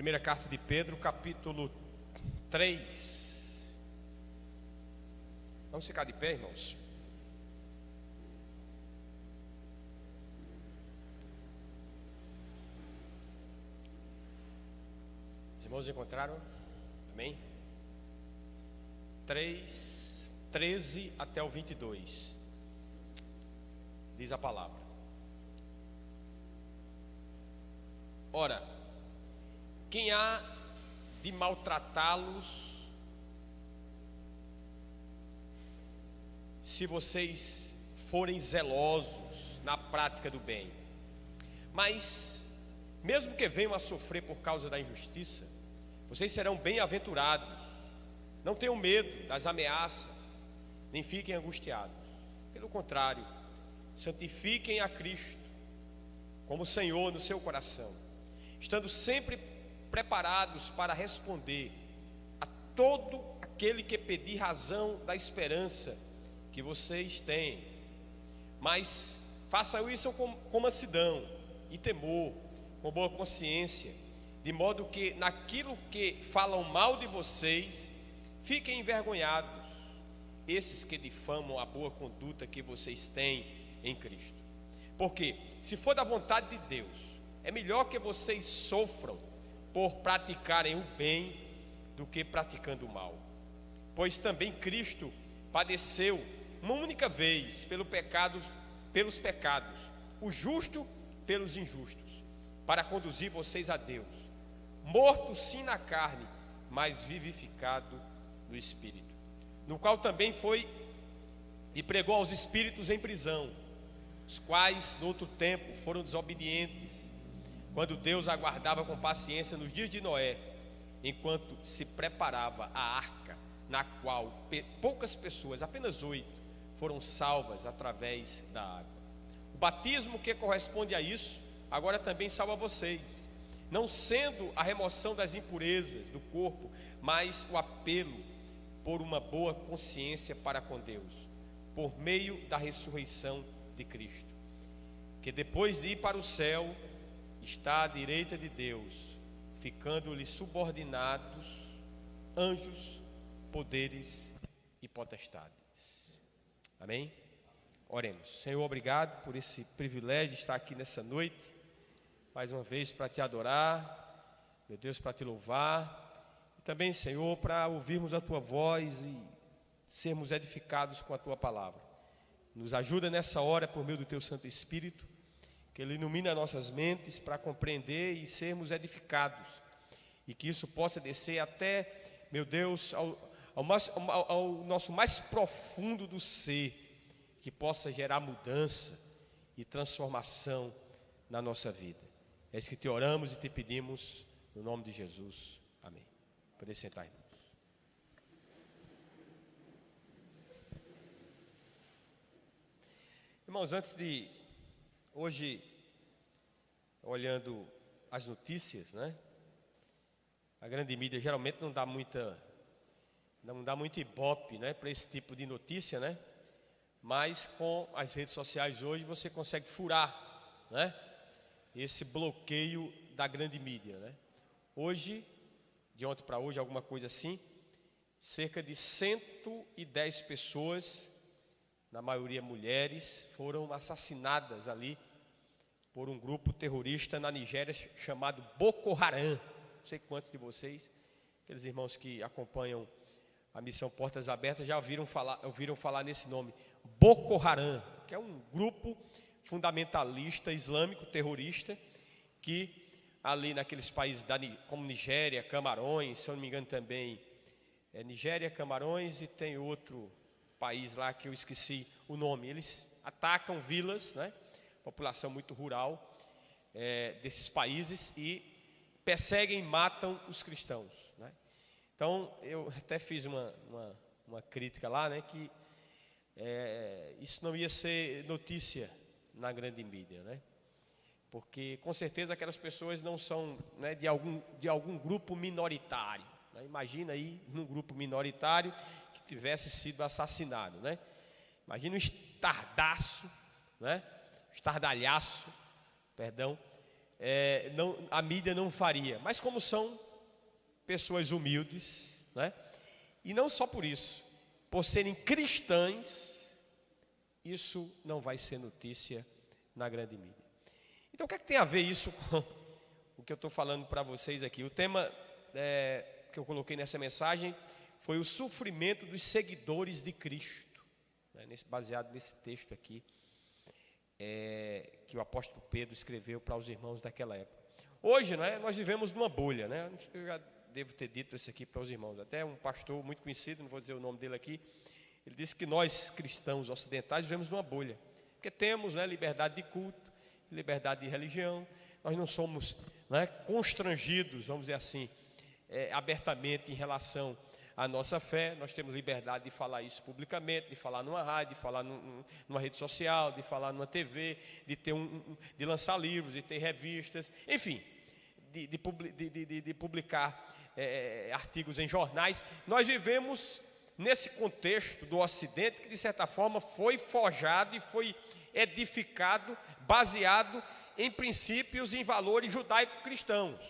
Primeira carta de Pedro, capítulo 3. Vamos ficar de pé, irmãos. Os irmãos encontraram? Amém? 3, 13 até o 22. Diz a palavra: Ora, quem há de maltratá-los, se vocês forem zelosos na prática do bem? Mas, mesmo que venham a sofrer por causa da injustiça, vocês serão bem-aventurados. Não tenham medo das ameaças, nem fiquem angustiados. Pelo contrário, santifiquem a Cristo como Senhor no seu coração, estando sempre preparados para responder a todo aquele que pedir razão da esperança que vocês têm. Mas façam isso com mansidão e temor, com boa consciência, de modo que naquilo que falam mal de vocês, fiquem envergonhados, esses que difamam a boa conduta que vocês têm em Cristo. Porque, se for da vontade de Deus, é melhor que vocês sofram por praticarem o bem do que praticando o mal. Pois também Cristo padeceu uma única vez pelos pecados, o justo pelos injustos, para conduzir vocês a Deus, morto sim na carne, mas vivificado no Espírito, no qual também foi e pregou aos espíritos em prisão, os quais no outro tempo foram desobedientes, quando Deus aguardava com paciência nos dias de Noé, enquanto se preparava a arca, na qual poucas pessoas, apenas 8, foram salvas através da água. O batismo que corresponde a isso, agora também salva vocês, não sendo a remoção das impurezas do corpo, mas o apelo por uma boa consciência para com Deus, por meio da ressurreição de Cristo, que depois de ir para o céu, está à direita de Deus, ficando-lhe subordinados anjos, poderes e potestades. Amém? Oremos. Senhor, obrigado por esse privilégio de estar aqui nessa noite, mais uma vez para te adorar, meu Deus, para te louvar, e também, Senhor, para ouvirmos a tua voz e sermos edificados com a tua palavra. Nos ajuda nessa hora por meio do teu Santo Espírito, que Ele ilumine as nossas mentes para compreender e sermos edificados, e que isso possa descer até, meu Deus, ao nosso mais profundo do ser, que possa gerar mudança e transformação na nossa vida. É isso que te oramos e te pedimos, no nome de Jesus. Amém. Poder sentar, irmãos. Irmãos, antes de hoje, olhando as notícias, né? A grande mídia geralmente não dá muito ibope, né, para esse tipo de notícia, né? Mas com as redes sociais hoje você consegue furar, né, esse bloqueio da grande mídia, né? Hoje, de ontem para hoje, alguma coisa assim, cerca de 110 pessoas, na maioria mulheres, foram assassinadas ali por um grupo terrorista na Nigéria chamado Boko Haram. Não sei quantos de vocês, aqueles irmãos que acompanham a missão Portas Abertas, já ouviram falar nesse nome, Boko Haram, que é um grupo fundamentalista islâmico terrorista, que ali naqueles países como Nigéria, Camarões, se eu não me engano também é Nigéria, Camarões, e tem outro país lá que eu esqueci o nome. Eles atacam vilas, né, população muito rural desses países, e perseguem e matam os cristãos, né? Então eu até fiz uma crítica lá, né, que isso não ia ser notícia na grande mídia, né? Porque com certeza aquelas pessoas não são, né, de algum grupo minoritário, né? Imagina aí num grupo minoritário que tivesse sido assassinado, né? Imagina um estardalhaço, perdão, a mídia não faria. Mas como são pessoas humildes, né? E não só por isso, por serem cristãs, isso não vai ser notícia na grande mídia. Então o que é que tem a ver isso com o que eu estou falando para vocês aqui? O tema que eu coloquei nessa mensagem foi o sofrimento dos seguidores de Cristo, né? Baseado nesse texto aqui, que o apóstolo Pedro escreveu para os irmãos daquela época. Hoje, né, nós vivemos numa bolha, né? Eu já devo ter dito isso aqui para os irmãos. Até um pastor muito conhecido, não vou dizer o nome dele aqui, ele disse que nós, cristãos ocidentais, vivemos numa bolha. Porque temos, né, liberdade de culto, liberdade de religião, nós não somos, né, constrangidos, vamos dizer assim, abertamente em relação à nossa fé. Nós temos liberdade de falar isso publicamente, de falar numa rádio, de falar numa rede social, de falar numa TV, de lançar livros, de ter revistas, enfim, de publicar artigos em jornais. Nós vivemos nesse contexto do Ocidente que, de certa forma, foi forjado e foi edificado, baseado em princípios e em valores judaico-cristãos.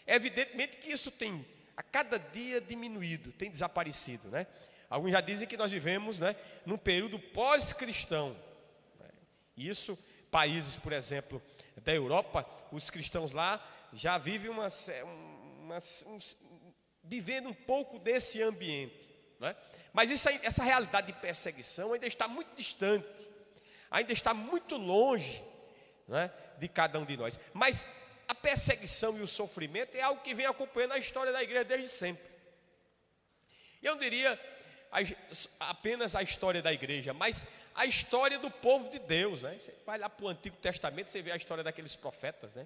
Evidentemente que isso tem, a cada dia, diminuído, tem desaparecido, né? Alguns já dizem que nós vivemos, né, num período pós-cristão, né? Isso, países, por exemplo, da Europa, os cristãos lá já vivem vivendo um pouco desse ambiente, né? Mas essa realidade de perseguição ainda está muito distante, ainda está muito longe, né, de cada um de nós. Mas a perseguição e o sofrimento é algo que vem acompanhando a história da igreja desde sempre. Eu não diria apenas a história da igreja, mas a história do povo de Deus, né? Você vai lá para o Antigo Testamento, você vê a história daqueles profetas, né?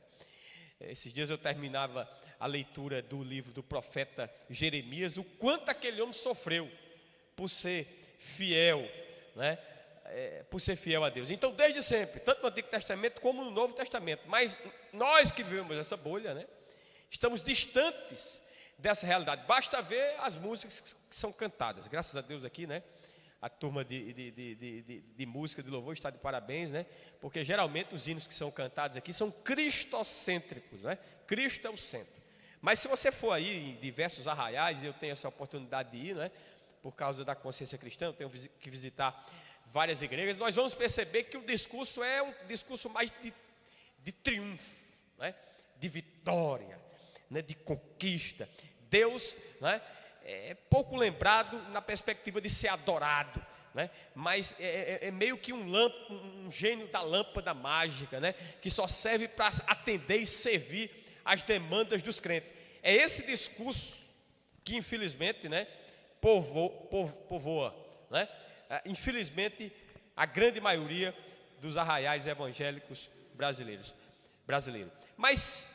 Esses dias eu terminava a leitura do livro do profeta Jeremias, o quanto aquele homem sofreu por ser fiel, né? Por ser fiel a Deus. Então, desde sempre, tanto no Antigo Testamento como no Novo Testamento, mas nós que vivemos essa bolha, né, estamos distantes dessa realidade. Basta ver as músicas que são cantadas. Graças a Deus aqui, né, a turma de música, de louvor está de parabéns, né, porque geralmente os hinos que são cantados aqui são cristocêntricos, né? Cristo é o centro. Mas se você for aí em diversos arraiais, eu tenho essa oportunidade de ir, né, por causa da consciência cristã, eu tenho que visitar várias igrejas, nós vamos perceber que o discurso é um discurso mais de triunfo, né? De vitória, né? De conquista. Deus, né, é pouco lembrado na perspectiva de ser adorado, né? Mas é meio que um gênio da lâmpada mágica, né, que só serve para atender e servir as demandas dos crentes. É esse discurso que, infelizmente, né, povoa, né? Infelizmente, a grande maioria dos arraiais evangélicos brasileiros. Mas,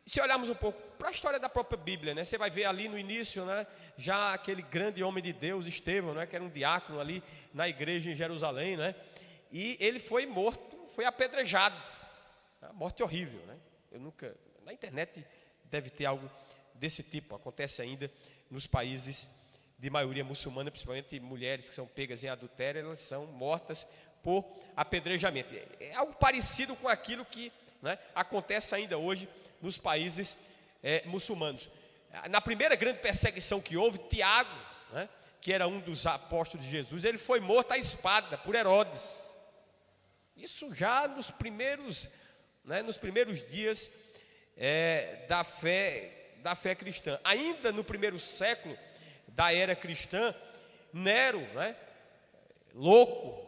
se olharmos um pouco para a história da própria Bíblia, né, você vai ver ali no início, né, já aquele grande homem de Deus, Estevão, né, que era um diácono ali na igreja em Jerusalém, né, e ele foi morto, foi apedrejado. Uma morte horrível, né? Na internet deve ter algo desse tipo, acontece ainda nos países de maioria muçulmana, principalmente mulheres que são pegas em adultério, elas são mortas por apedrejamento. É algo parecido com aquilo que, né, acontece ainda hoje nos países muçulmanos. Na primeira grande perseguição que houve, Tiago, né, que era um dos apóstolos de Jesus, ele foi morto à espada por Herodes. Isso já nos primeiros dias da fé cristã. Ainda no primeiro século da era cristã, Nero, né, louco,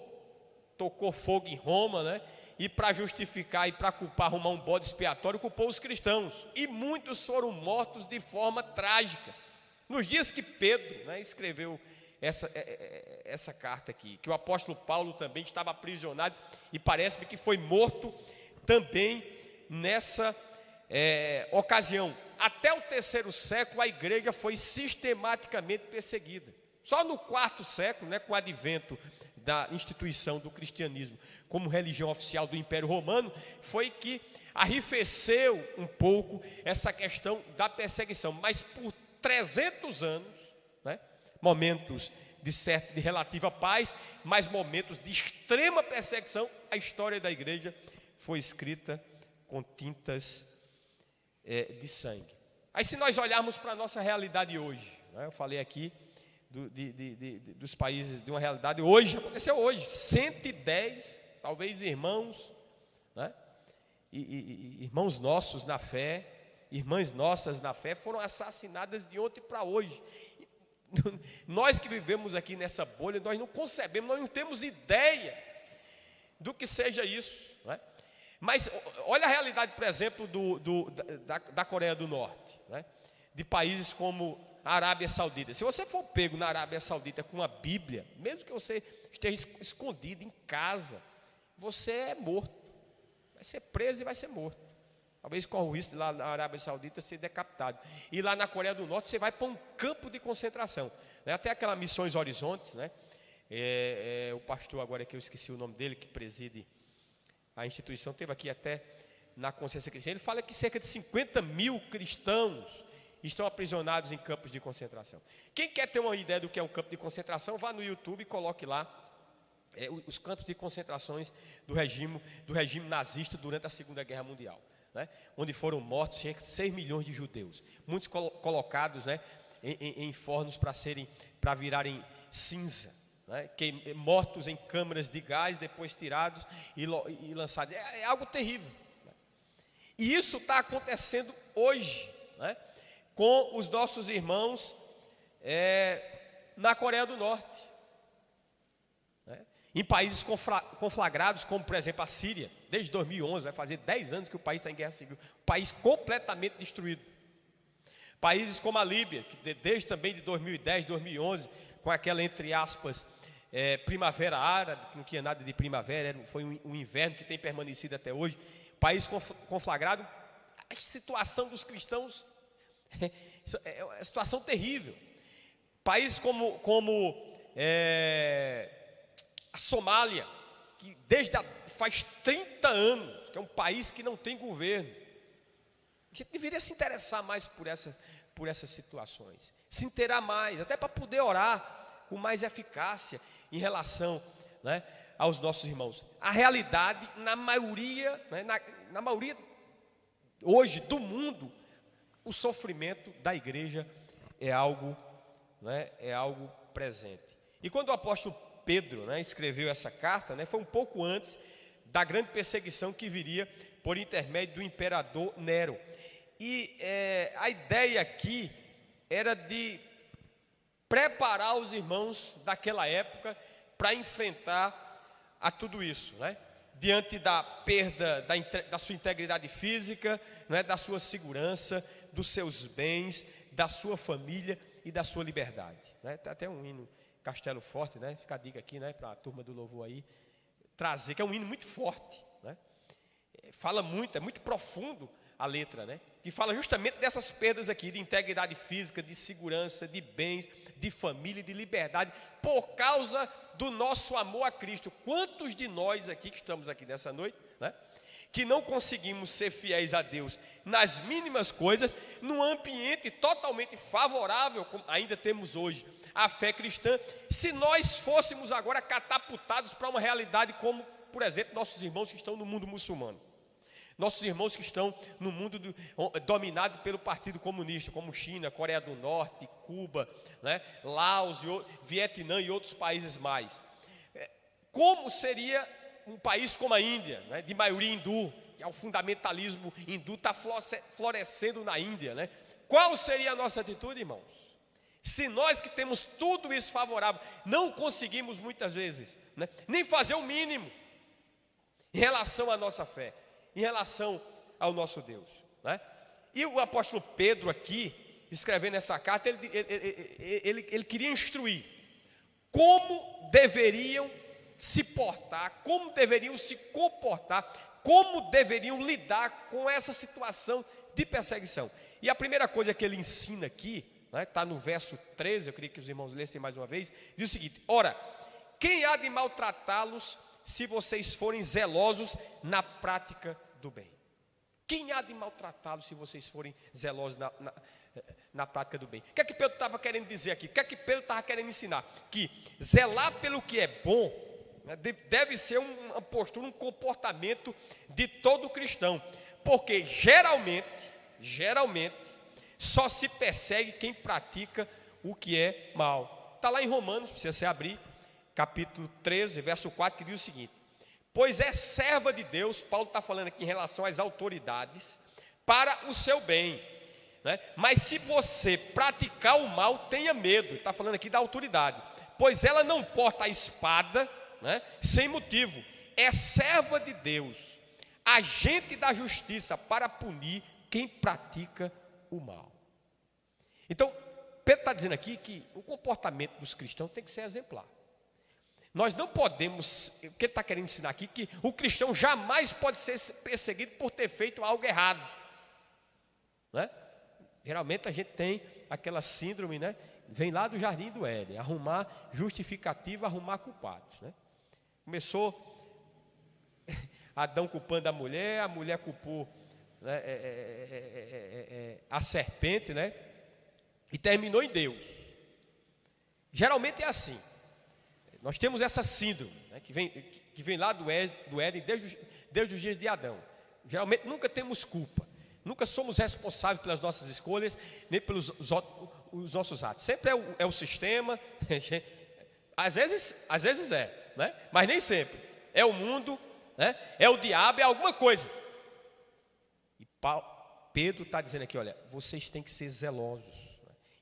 tocou fogo em Roma, né, e para justificar e para culpar, arrumar um bode expiatório, culpou os cristãos, e muitos foram mortos de forma trágica. Nos dias que Pedro, né, escreveu essa carta aqui, que o apóstolo Paulo também estava aprisionado, e parece-me que foi morto também nessa ocasião. Até o 3º século a igreja foi sistematicamente perseguida. Só no 4º século, né, com o advento da instituição do cristianismo como religião oficial do Império Romano, foi que arrefeceu um pouco essa questão da perseguição. Mas por 300 anos, né, momentos de relativa paz, mas momentos de extrema perseguição, a história da igreja foi escrita com tintas de sangue. Aí se nós olharmos para a nossa realidade hoje, né, eu falei aqui dos países, de uma realidade hoje, aconteceu hoje, 110, talvez irmãos, né, e irmãos nossos na fé, irmãs nossas na fé, foram assassinadas de ontem para hoje. Nós que vivemos aqui nessa bolha, nós não concebemos, nós não temos ideia do que seja isso, né? Mas olha a realidade, por exemplo, da Coreia do Norte, né? De países como a Arábia Saudita. Se você for pego na Arábia Saudita com uma Bíblia, mesmo que você esteja escondido em casa, você é morto, vai ser preso e vai ser morto. Talvez corra o risco de lá na Arábia Saudita ser decapitado. E lá na Coreia do Norte você vai para um campo de concentração, né? Até aquela Missões Horizontes, né? O pastor, agora que eu esqueci o nome dele, que preside a instituição, teve aqui até na Consciência Cristã, ele fala que cerca de 50 mil cristãos estão aprisionados em campos de concentração. Quem quer ter uma ideia do que é um campo de concentração, vá no YouTube e coloque lá os campos de concentrações do regime nazista durante a Segunda Guerra Mundial, né? Onde foram mortos cerca de 6 milhões de judeus, muitos colocados, né, em fornos para virarem cinza, né, mortos em câmaras de gás, depois tirados e lançados. É algo terrível, né? E isso está acontecendo hoje, né, com os nossos irmãos na Coreia do Norte, né, em países conflagrados, como por exemplo a Síria. Desde 2011, vai fazer 10 anos que o país está em guerra civil, país completamente destruído. Países como a Líbia, que desde também de 2010, 2011, com aquela, entre aspas, primavera árabe, que não tinha nada de primavera, foi um inverno que tem permanecido até hoje. País conflagrado, a situação dos cristãos é uma situação terrível. Países como a Somália, que faz 30 anos, que é um país que não tem governo. A gente deveria se interessar mais por essas situações, se inteirar mais, até para poder orar com mais eficácia em relação, né, aos nossos irmãos. A realidade, na maioria, né, na maioria hoje do mundo, o sofrimento da igreja é algo, né, é algo presente. E quando o apóstolo Pedro, né, escreveu essa carta, né, foi um pouco antes da grande perseguição que viria por intermédio do imperador Nero. E a ideia aqui era de preparar os irmãos daquela época para enfrentar a tudo isso, né? Diante da perda da sua integridade física, né, da sua segurança, dos seus bens, da sua família e da sua liberdade, né? Tem até um hino, Castelo Forte, né? Fica a dica aqui, né, para a turma do louvor aí trazer, que é um hino muito forte, né? Fala muito, é muito profundo a letra, né? Que fala justamente dessas perdas aqui, de integridade física, de segurança, de bens, de família, de liberdade, por causa do nosso amor a Cristo. Quantos de nós aqui, que estamos aqui nessa noite, né, que não conseguimos ser fiéis a Deus nas mínimas coisas, num ambiente totalmente favorável, como ainda temos hoje, a fé cristã, se nós fôssemos agora catapultados para uma realidade como, por exemplo, nossos irmãos que estão no mundo muçulmano, nossos irmãos que estão no mundo dominado pelo Partido Comunista, como China, Coreia do Norte, Cuba, né, Laos, Vietnã e outros países mais. Como seria um país como a Índia, né, de maioria hindu, que é o fundamentalismo hindu está florescendo na Índia, né? Qual seria a nossa atitude, irmãos? Se nós que temos tudo isso favorável, não conseguimos muitas vezes, né, nem fazer o mínimo em relação à nossa fé, em relação ao nosso Deus, né? E o apóstolo Pedro aqui, escrevendo essa carta, ele queria instruir como deveriam se portar, como deveriam se comportar, como deveriam lidar com essa situação de perseguição. E a primeira coisa que ele ensina aqui, está, né, no verso 13, eu queria que os irmãos lessem mais uma vez, diz o seguinte: ora, quem há de maltratá-los se vocês forem zelosos na prática do bem? Quem há de maltratá-los se vocês forem zelosos na prática do bem? O que é que Pedro estava querendo dizer aqui? O que é que Pedro estava querendo ensinar? Que zelar pelo que é bom, né, deve ser uma postura, um comportamento de todo cristão, porque geralmente geralmente, só se persegue quem pratica o que é mal. Está lá em Romanos, se você abrir, capítulo 13, verso 4, que diz o seguinte: pois é serva de Deus, Paulo está falando aqui em relação às autoridades, para o seu bem, né? Mas se você praticar o mal, tenha medo. Ele está falando aqui da autoridade, pois ela não porta a espada, né, sem motivo, é serva de Deus, agente da justiça para punir quem pratica o mal. Então, Pedro está dizendo aqui que o comportamento dos cristãos tem que ser exemplar. Nós não podemos, o que ele está querendo ensinar aqui, que o cristão jamais pode ser perseguido por ter feito algo errado, né? Geralmente a gente tem aquela síndrome, né? Vem lá do jardim do Éden, arrumar justificativa, arrumar culpados, né? Começou Adão culpando a mulher culpou, né, a serpente, né? E terminou em Deus. Geralmente é assim. Nós temos essa síndrome, né, que vem lá do Éden desde os dias de Adão. Geralmente nunca temos culpa, nunca somos responsáveis pelas nossas escolhas, nem pelos os nossos atos. Sempre é o sistema, às vezes é, né? Mas nem sempre. É o mundo, né? É o diabo, é alguma coisa. E Pedro está dizendo aqui, olha, vocês têm que ser zelosos.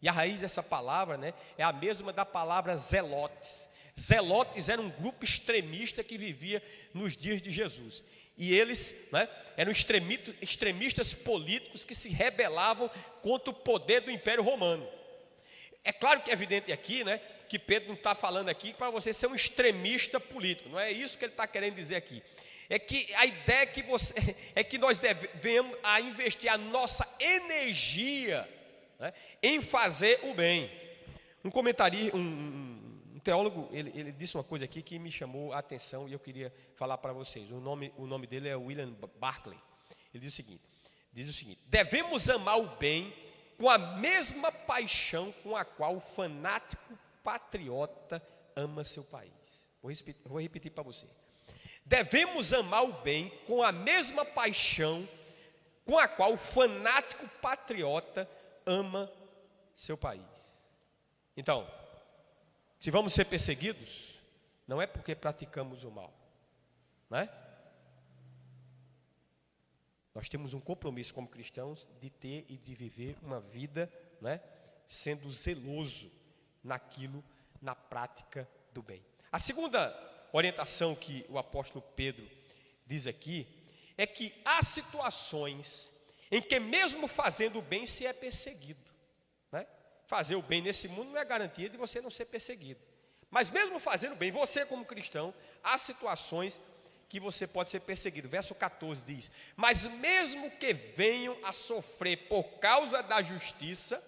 E a raiz dessa palavra, né, é a mesma da palavra zelotes. Zelotes era um grupo extremista que vivia nos dias de Jesus. E eles, né, eram extremistas políticos que se rebelavam contra o poder do Império Romano. É claro que é evidente aqui, né, que Pedro não está falando aqui para você ser um extremista político. Não é isso que ele está querendo dizer aqui. É que a ideia é que nós devemos investir a nossa energia, né, em fazer o bem. Um comentarista, um teólogo, ele disse uma coisa aqui que me chamou a atenção e eu queria falar para vocês. O nome dele é William Barclay. Ele diz o seguinte: devemos amar o bem com a mesma paixão com a qual o fanático patriota ama seu país. Vou repetir para você. Devemos amar o bem com a mesma paixão com a qual o fanático patriota ama seu país. Então, se vamos ser perseguidos, não é porque praticamos o mal, né? Nós temos um compromisso como cristãos de ter e de viver uma vida, né, sendo zeloso na prática do bem. A segunda orientação que o apóstolo Pedro diz aqui é que há situações em que mesmo fazendo o bem se é perseguido, né? Fazer o bem nesse mundo não é garantia de você não ser perseguido. Mas mesmo fazendo bem, você como cristão, há situações que você pode ser perseguido. Verso 14 diz: mas mesmo que venham a sofrer por causa da justiça,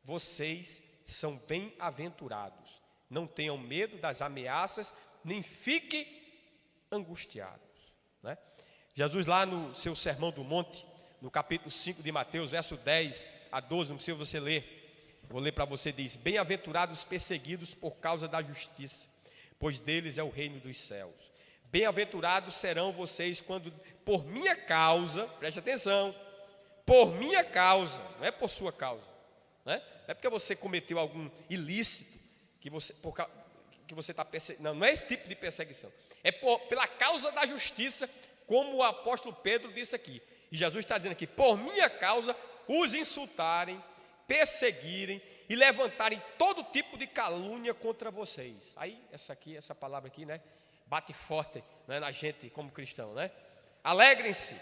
vocês são bem-aventurados. Não tenham medo das ameaças, nem fiquem angustiados, né? Jesus lá no seu Sermão do Monte, no capítulo 5 de Mateus, verso 10 a 12, não precisa você ler. Vou ler para você, diz: bem-aventurados os perseguidos por causa da justiça, pois deles é o reino dos céus. Bem-aventurados serão vocês quando, por minha causa, preste atenção, por minha causa, não é por sua causa, né? Não é porque você cometeu algum ilícito que você está perseguindo, não é esse tipo de perseguição, é pela causa da justiça, como o apóstolo Pedro disse aqui. E Jesus está dizendo aqui: por minha causa os insultarem, perseguirem e levantarem todo tipo de calúnia contra vocês. Aí, essa palavra aqui, né, bate forte, né, na gente como cristão, né? Alegrem-se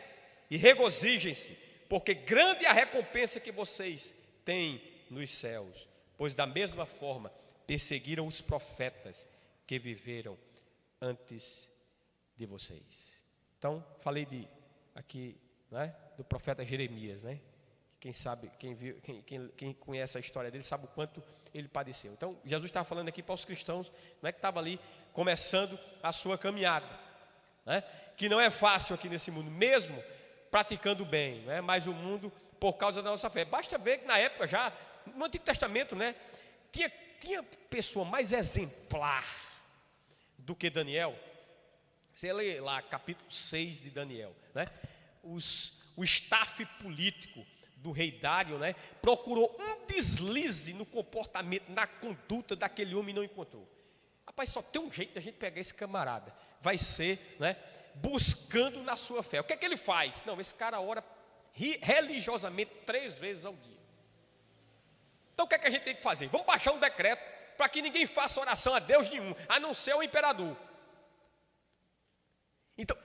e regozijem-se, porque grande é a recompensa que vocês têm nos céus, pois da mesma forma perseguiram os profetas que viveram antes de vocês. Então, falei aqui, né, do profeta Jeremias, né? Quem sabe, quem conhece a história dele sabe o quanto ele padeceu. Então, Jesus estava falando aqui para os cristãos, né, que estavam ali começando a sua caminhada, né, que não é fácil aqui nesse mundo, mesmo praticando bem, né, mas o mundo, por causa da nossa fé. Basta ver que na época já, no Antigo Testamento, né, tinha pessoa mais exemplar do que Daniel. Você lê lá capítulo 6 de Daniel, né, o staff político do rei Dário, né, procurou um deslize no comportamento, na conduta daquele homem e não encontrou. Rapaz, só tem um jeito de a gente pegar esse camarada, vai ser, né, buscando na sua fé. O que é que ele faz? Não, esse cara ora religiosamente 3 vezes ao dia. Então o que é que a gente tem que fazer? Vamos baixar um decreto para que ninguém faça oração a Deus nenhum, a não ser o imperador. Então,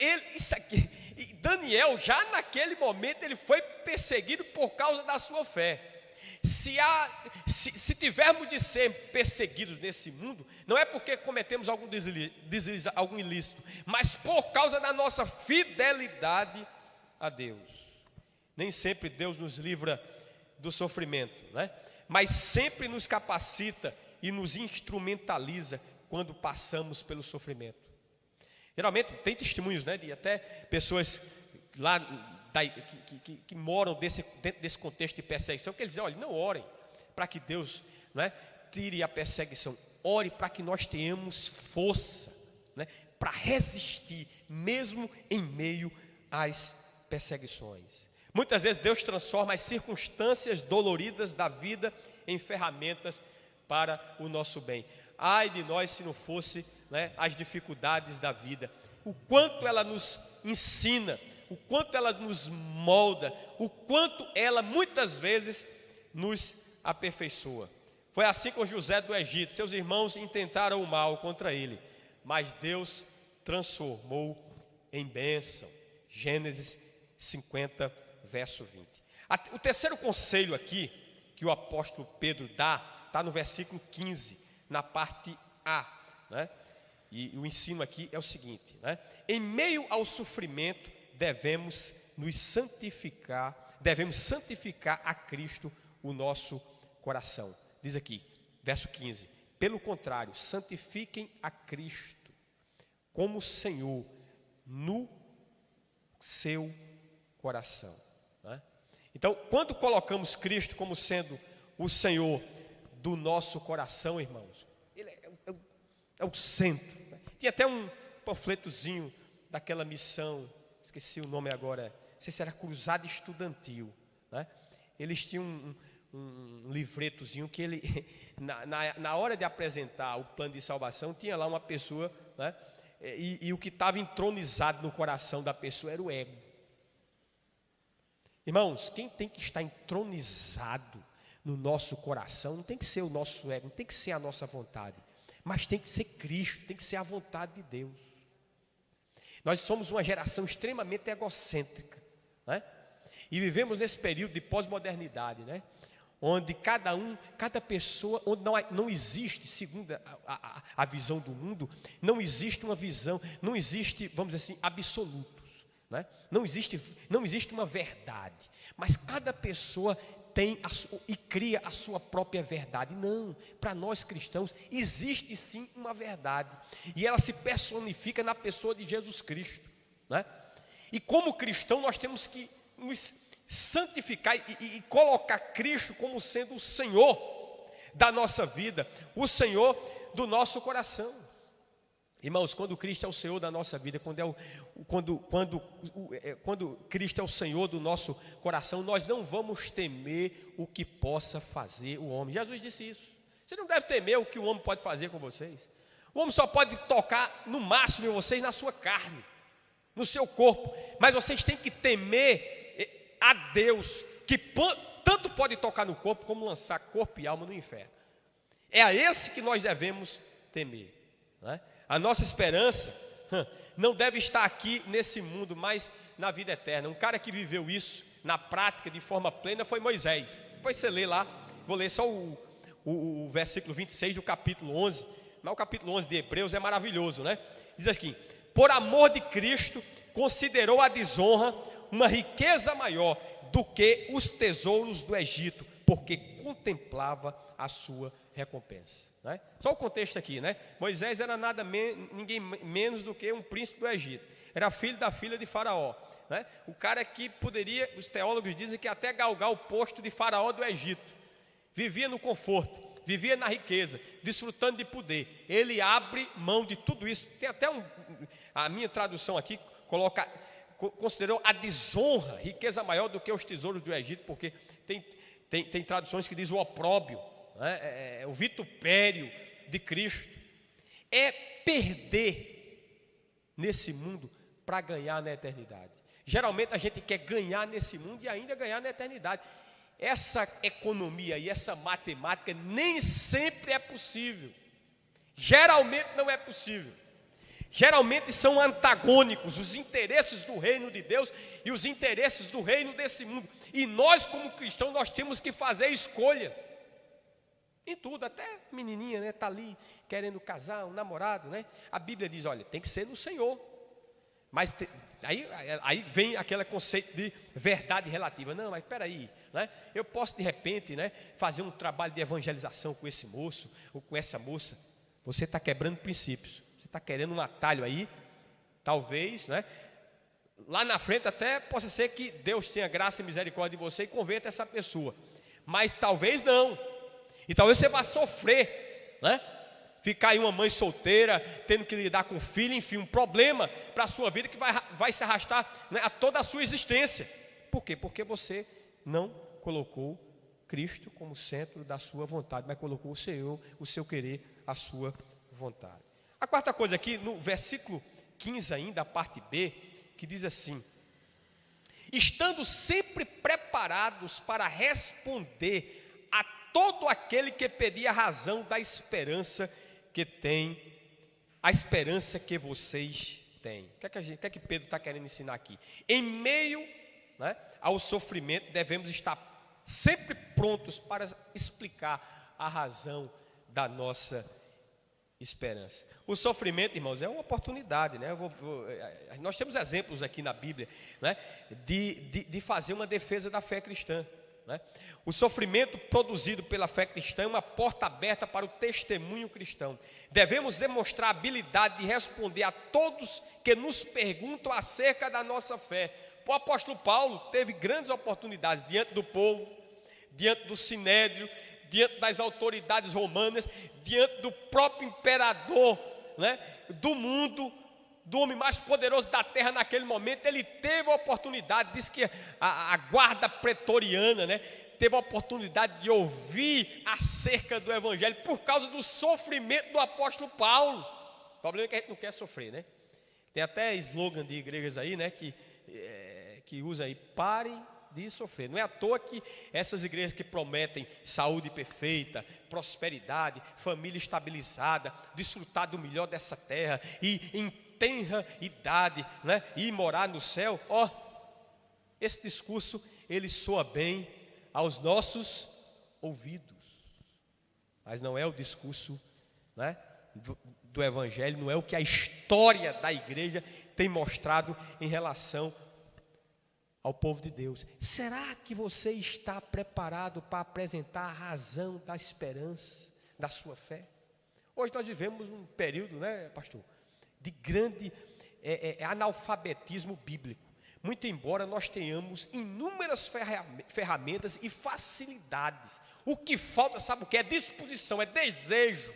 Daniel, já naquele momento, ele foi perseguido por causa da sua fé. Se tivermos de ser perseguidos nesse mundo, não é porque cometemos algum deslize, algum ilícito, mas por causa da nossa fidelidade a Deus. Nem sempre Deus nos livra do sofrimento, né? Mas sempre nos capacita e nos instrumentaliza quando passamos pelo sofrimento. Geralmente tem testemunhos, né, de até pessoas lá que moram dentro desse contexto de perseguição, que eles dizem, olha, não orem para que Deus, né, tire a perseguição, ore para que nós tenhamos força, né, para resistir, mesmo em meio às perseguições. Muitas vezes Deus transforma as circunstâncias doloridas da vida em ferramentas para o nosso bem. Ai de nós se não fosse, né, as dificuldades da vida, o quanto ela nos ensina, o quanto ela nos molda, o quanto ela muitas vezes nos aperfeiçoa. Foi assim com José do Egito. Seus irmãos intentaram o mal contra ele, mas Deus transformou em bênção. Gênesis 50, verso 20. O terceiro conselho aqui que o apóstolo Pedro dá está no versículo 15, na parte A, né? E o ensino aqui é o seguinte, né? Em meio ao sofrimento devemos santificar a Cristo o nosso coração. Diz aqui, verso 15: pelo contrário, santifiquem a Cristo como Senhor no seu coração, né? Então, quando colocamos Cristo como sendo o Senhor do nosso coração, irmãos, Ele é o centro, né? Tinha até um panfletozinho daquela missão, esqueci o nome agora, não sei se era Cruzada Estudantil, né? Eles tinham um livretozinho que ele, na hora de apresentar o plano de salvação, tinha lá uma pessoa, né? E o que estava entronizado no coração da pessoa era o ego. Irmãos, quem tem que estar entronizado no nosso coração não tem que ser o nosso ego, não tem que ser a nossa vontade, mas tem que ser Cristo, tem que ser a vontade de Deus. Nós somos uma geração extremamente egocêntrica, né? E vivemos nesse período de pós-modernidade, né? Onde cada pessoa, onde não existe, segundo a visão do mundo, não existe uma visão, não existe, vamos dizer assim, absolutos, né? Não existe uma verdade, mas cada pessoa tem e cria a sua própria verdade. Não, para nós cristãos existe sim uma verdade, e ela se personifica na pessoa de Jesus Cristo, né? E como cristão nós temos que nos santificar e colocar Cristo como sendo o Senhor da nossa vida, o Senhor do nosso coração. Irmãos, quando Cristo é o Senhor da nossa vida, quando Cristo é o Senhor do nosso coração, nós não vamos temer o que possa fazer o homem. Jesus disse isso. Você não deve temer o que o homem pode fazer com vocês. O homem só pode tocar no máximo em vocês, na sua carne, no seu corpo, mas vocês têm que temer a Deus, que tanto pode tocar no corpo como lançar corpo e alma no inferno. É a esse que nós devemos temer, né? A nossa esperança não deve estar aqui nesse mundo, mas na vida eterna. Um cara que viveu isso na prática de forma plena foi Moisés. Depois você lê lá, vou ler só o versículo 26 do capítulo 11, mas o capítulo 11 de Hebreus é maravilhoso, né? Diz assim: por amor de Cristo considerou a desonra uma riqueza maior do que os tesouros do Egito, porque contemplava a sua recompensa, né? Só o contexto aqui, né? Moisés era ninguém menos do que um príncipe do Egito, era filho da filha de Faraó, né? O cara que poderia, os teólogos dizem que até galgar o posto de Faraó do Egito, vivia no conforto, vivia na riqueza, desfrutando de poder. Ele abre mão de tudo isso. Tem até a minha tradução aqui coloca considerou a desonra, riqueza maior do que os tesouros do Egito, porque tem traduções que dizem o opróbrio, né? O vitupério de Cristo. É perder nesse mundo para ganhar na eternidade. Geralmente a gente quer ganhar nesse mundo e ainda ganhar na eternidade. Essa economia e essa matemática nem sempre é possível. Geralmente não é possível. Geralmente são antagônicos os interesses do reino de Deus e os interesses do reino desse mundo. E nós, como cristãos, nós temos que fazer escolhas. Em tudo, até menininha, né, está ali querendo casar, um namorado, né? A Bíblia diz, olha, tem que ser no Senhor. Mas aí vem aquele conceito de verdade relativa. Não, mas espera aí, né? Eu posso de repente, né, fazer um trabalho de evangelização com esse moço ou com essa moça. Você está quebrando princípios. Você está querendo um atalho aí, talvez, né? Lá na frente até possa ser que Deus tenha graça e misericórdia de você e converta essa pessoa. Mas talvez não. E talvez você vá sofrer, né? Ficar aí uma mãe solteira, tendo que lidar com filho, enfim, um problema para a sua vida que vai se arrastar, né, a toda a sua existência. Por quê? Porque você não colocou Cristo como centro da sua vontade, mas colocou o seu querer, a sua vontade. A quarta coisa aqui, no versículo 15 ainda, a parte B, que diz assim: estando sempre preparados para responder a todo aquele que pedir a razão da esperança que tem, a esperança que vocês têm. O que é que Pedro está querendo ensinar aqui? Em meio, né, ao sofrimento, devemos estar sempre prontos para explicar a razão da nossa esperança. O sofrimento, irmãos, é uma oportunidade, né? Nós temos exemplos aqui na Bíblia, né, de fazer uma defesa da fé cristã. Né? O sofrimento produzido pela fé cristã é uma porta aberta para o testemunho cristão. Devemos demonstrar a habilidade de responder a todos que nos perguntam acerca da nossa fé. O apóstolo Paulo teve grandes oportunidades diante do povo, diante do sinédrio, diante das autoridades romanas, diante do próprio imperador, né, do mundo, do homem mais poderoso da terra naquele momento. Ele teve a oportunidade, diz que a guarda pretoriana, né, teve a oportunidade de ouvir acerca do evangelho por causa do sofrimento do apóstolo Paulo. O problema é que a gente não quer sofrer, né? Tem até slogan de igrejas aí, né, que usa aí: parem de sofrer. Não é à toa que essas igrejas que prometem saúde perfeita, prosperidade, família estabilizada, desfrutar do melhor dessa terra e em tenra idade, né, e morar no céu, esse discurso ele soa bem aos nossos ouvidos, mas não é o discurso, né, do evangelho, não é o que a história da igreja tem mostrado em relação ao povo de Deus. Será que você está preparado para apresentar a razão da esperança, da sua fé? Hoje nós vivemos um período, né, pastor, de grande analfabetismo bíblico. Muito embora nós tenhamos inúmeras ferramentas e facilidades, o que falta, sabe o que é? Disposição, é desejo,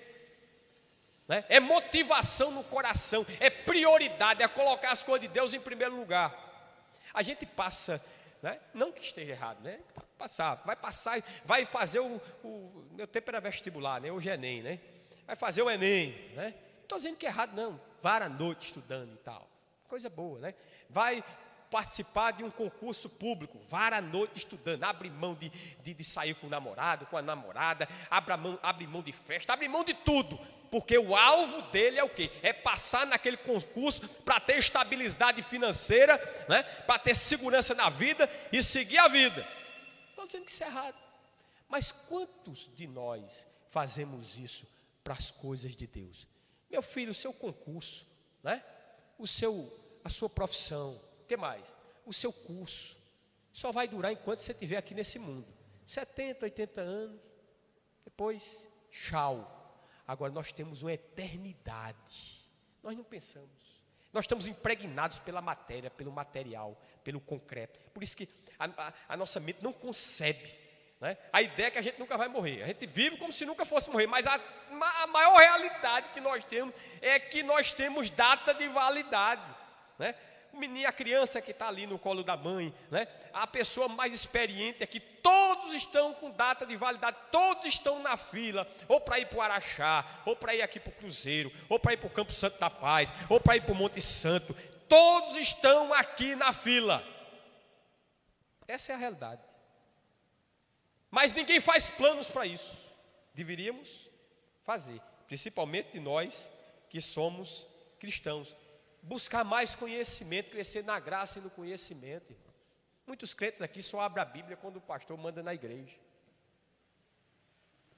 né? É motivação no coração, é prioridade, é colocar as coisas de Deus em primeiro lugar. A gente passa, né? Não que esteja errado, né? Vai passar, vai fazer meu tempo era vestibular, né? Hoje é Enem, né? Vai fazer o Enem, né? Não estou dizendo que é errado, não. Vara a noite estudando e tal, coisa boa, né? Vai participar de um concurso público, vara a noite estudando, abre mão de sair com o namorado, com a namorada, abre mão de festa, abre mão de tudo, porque o alvo dele é o quê? É passar naquele concurso para ter estabilidade financeira, né? Para ter segurança na vida e seguir a vida. Não estou dizendo que isso é errado, mas quantos de nós fazemos isso para as coisas de Deus? Meu filho, o seu concurso, né? A sua profissão, o que mais? O seu curso só vai durar enquanto você estiver aqui nesse mundo. 70, 80 anos, depois, tchau. Agora nós temos uma eternidade. Nós não pensamos. Nós estamos impregnados pela matéria, pelo material, pelo concreto. Por isso que a nossa mente não concebe, né, a ideia é que a gente nunca vai morrer. A gente vive como se nunca fosse morrer. Mas a maior realidade que nós temos é que nós temos data de validade, né? O menino, a criança que está ali no colo da mãe, né? A pessoa mais experiente é que todos estão com data de validade, todos estão na fila, ou para ir para o Araxá, ou para ir aqui para o Cruzeiro, ou para ir para o Campo Santo da Paz, ou para ir para o Monte Santo. Todos estão aqui na fila. Essa é a realidade. Mas ninguém faz planos para isso. Deveríamos fazer, principalmente de nós que somos cristãos. Buscar mais conhecimento, crescer na graça e no conhecimento. Muitos crentes aqui só abrem a Bíblia quando o pastor manda na igreja.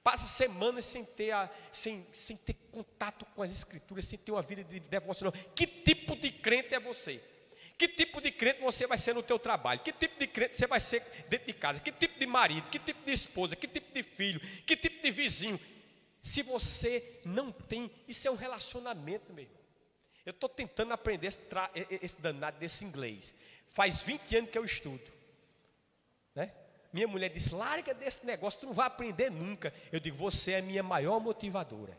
Passa semanas sem ter contato com as escrituras, sem ter uma vida de devocional. Que tipo de crente é você? Que tipo de crente você vai ser no teu trabalho? Que tipo de crente você vai ser dentro de casa? Que tipo de marido? Que tipo de esposa? Que tipo de filho? Que tipo de vizinho? Se você não tem, isso é um relacionamento, meu irmão. Eu estou tentando aprender esse danado desse inglês. Faz 20 anos que eu estudo, né? Minha mulher disse, larga desse negócio, tu não vai aprender nunca. Eu digo, você é a minha maior motivadora.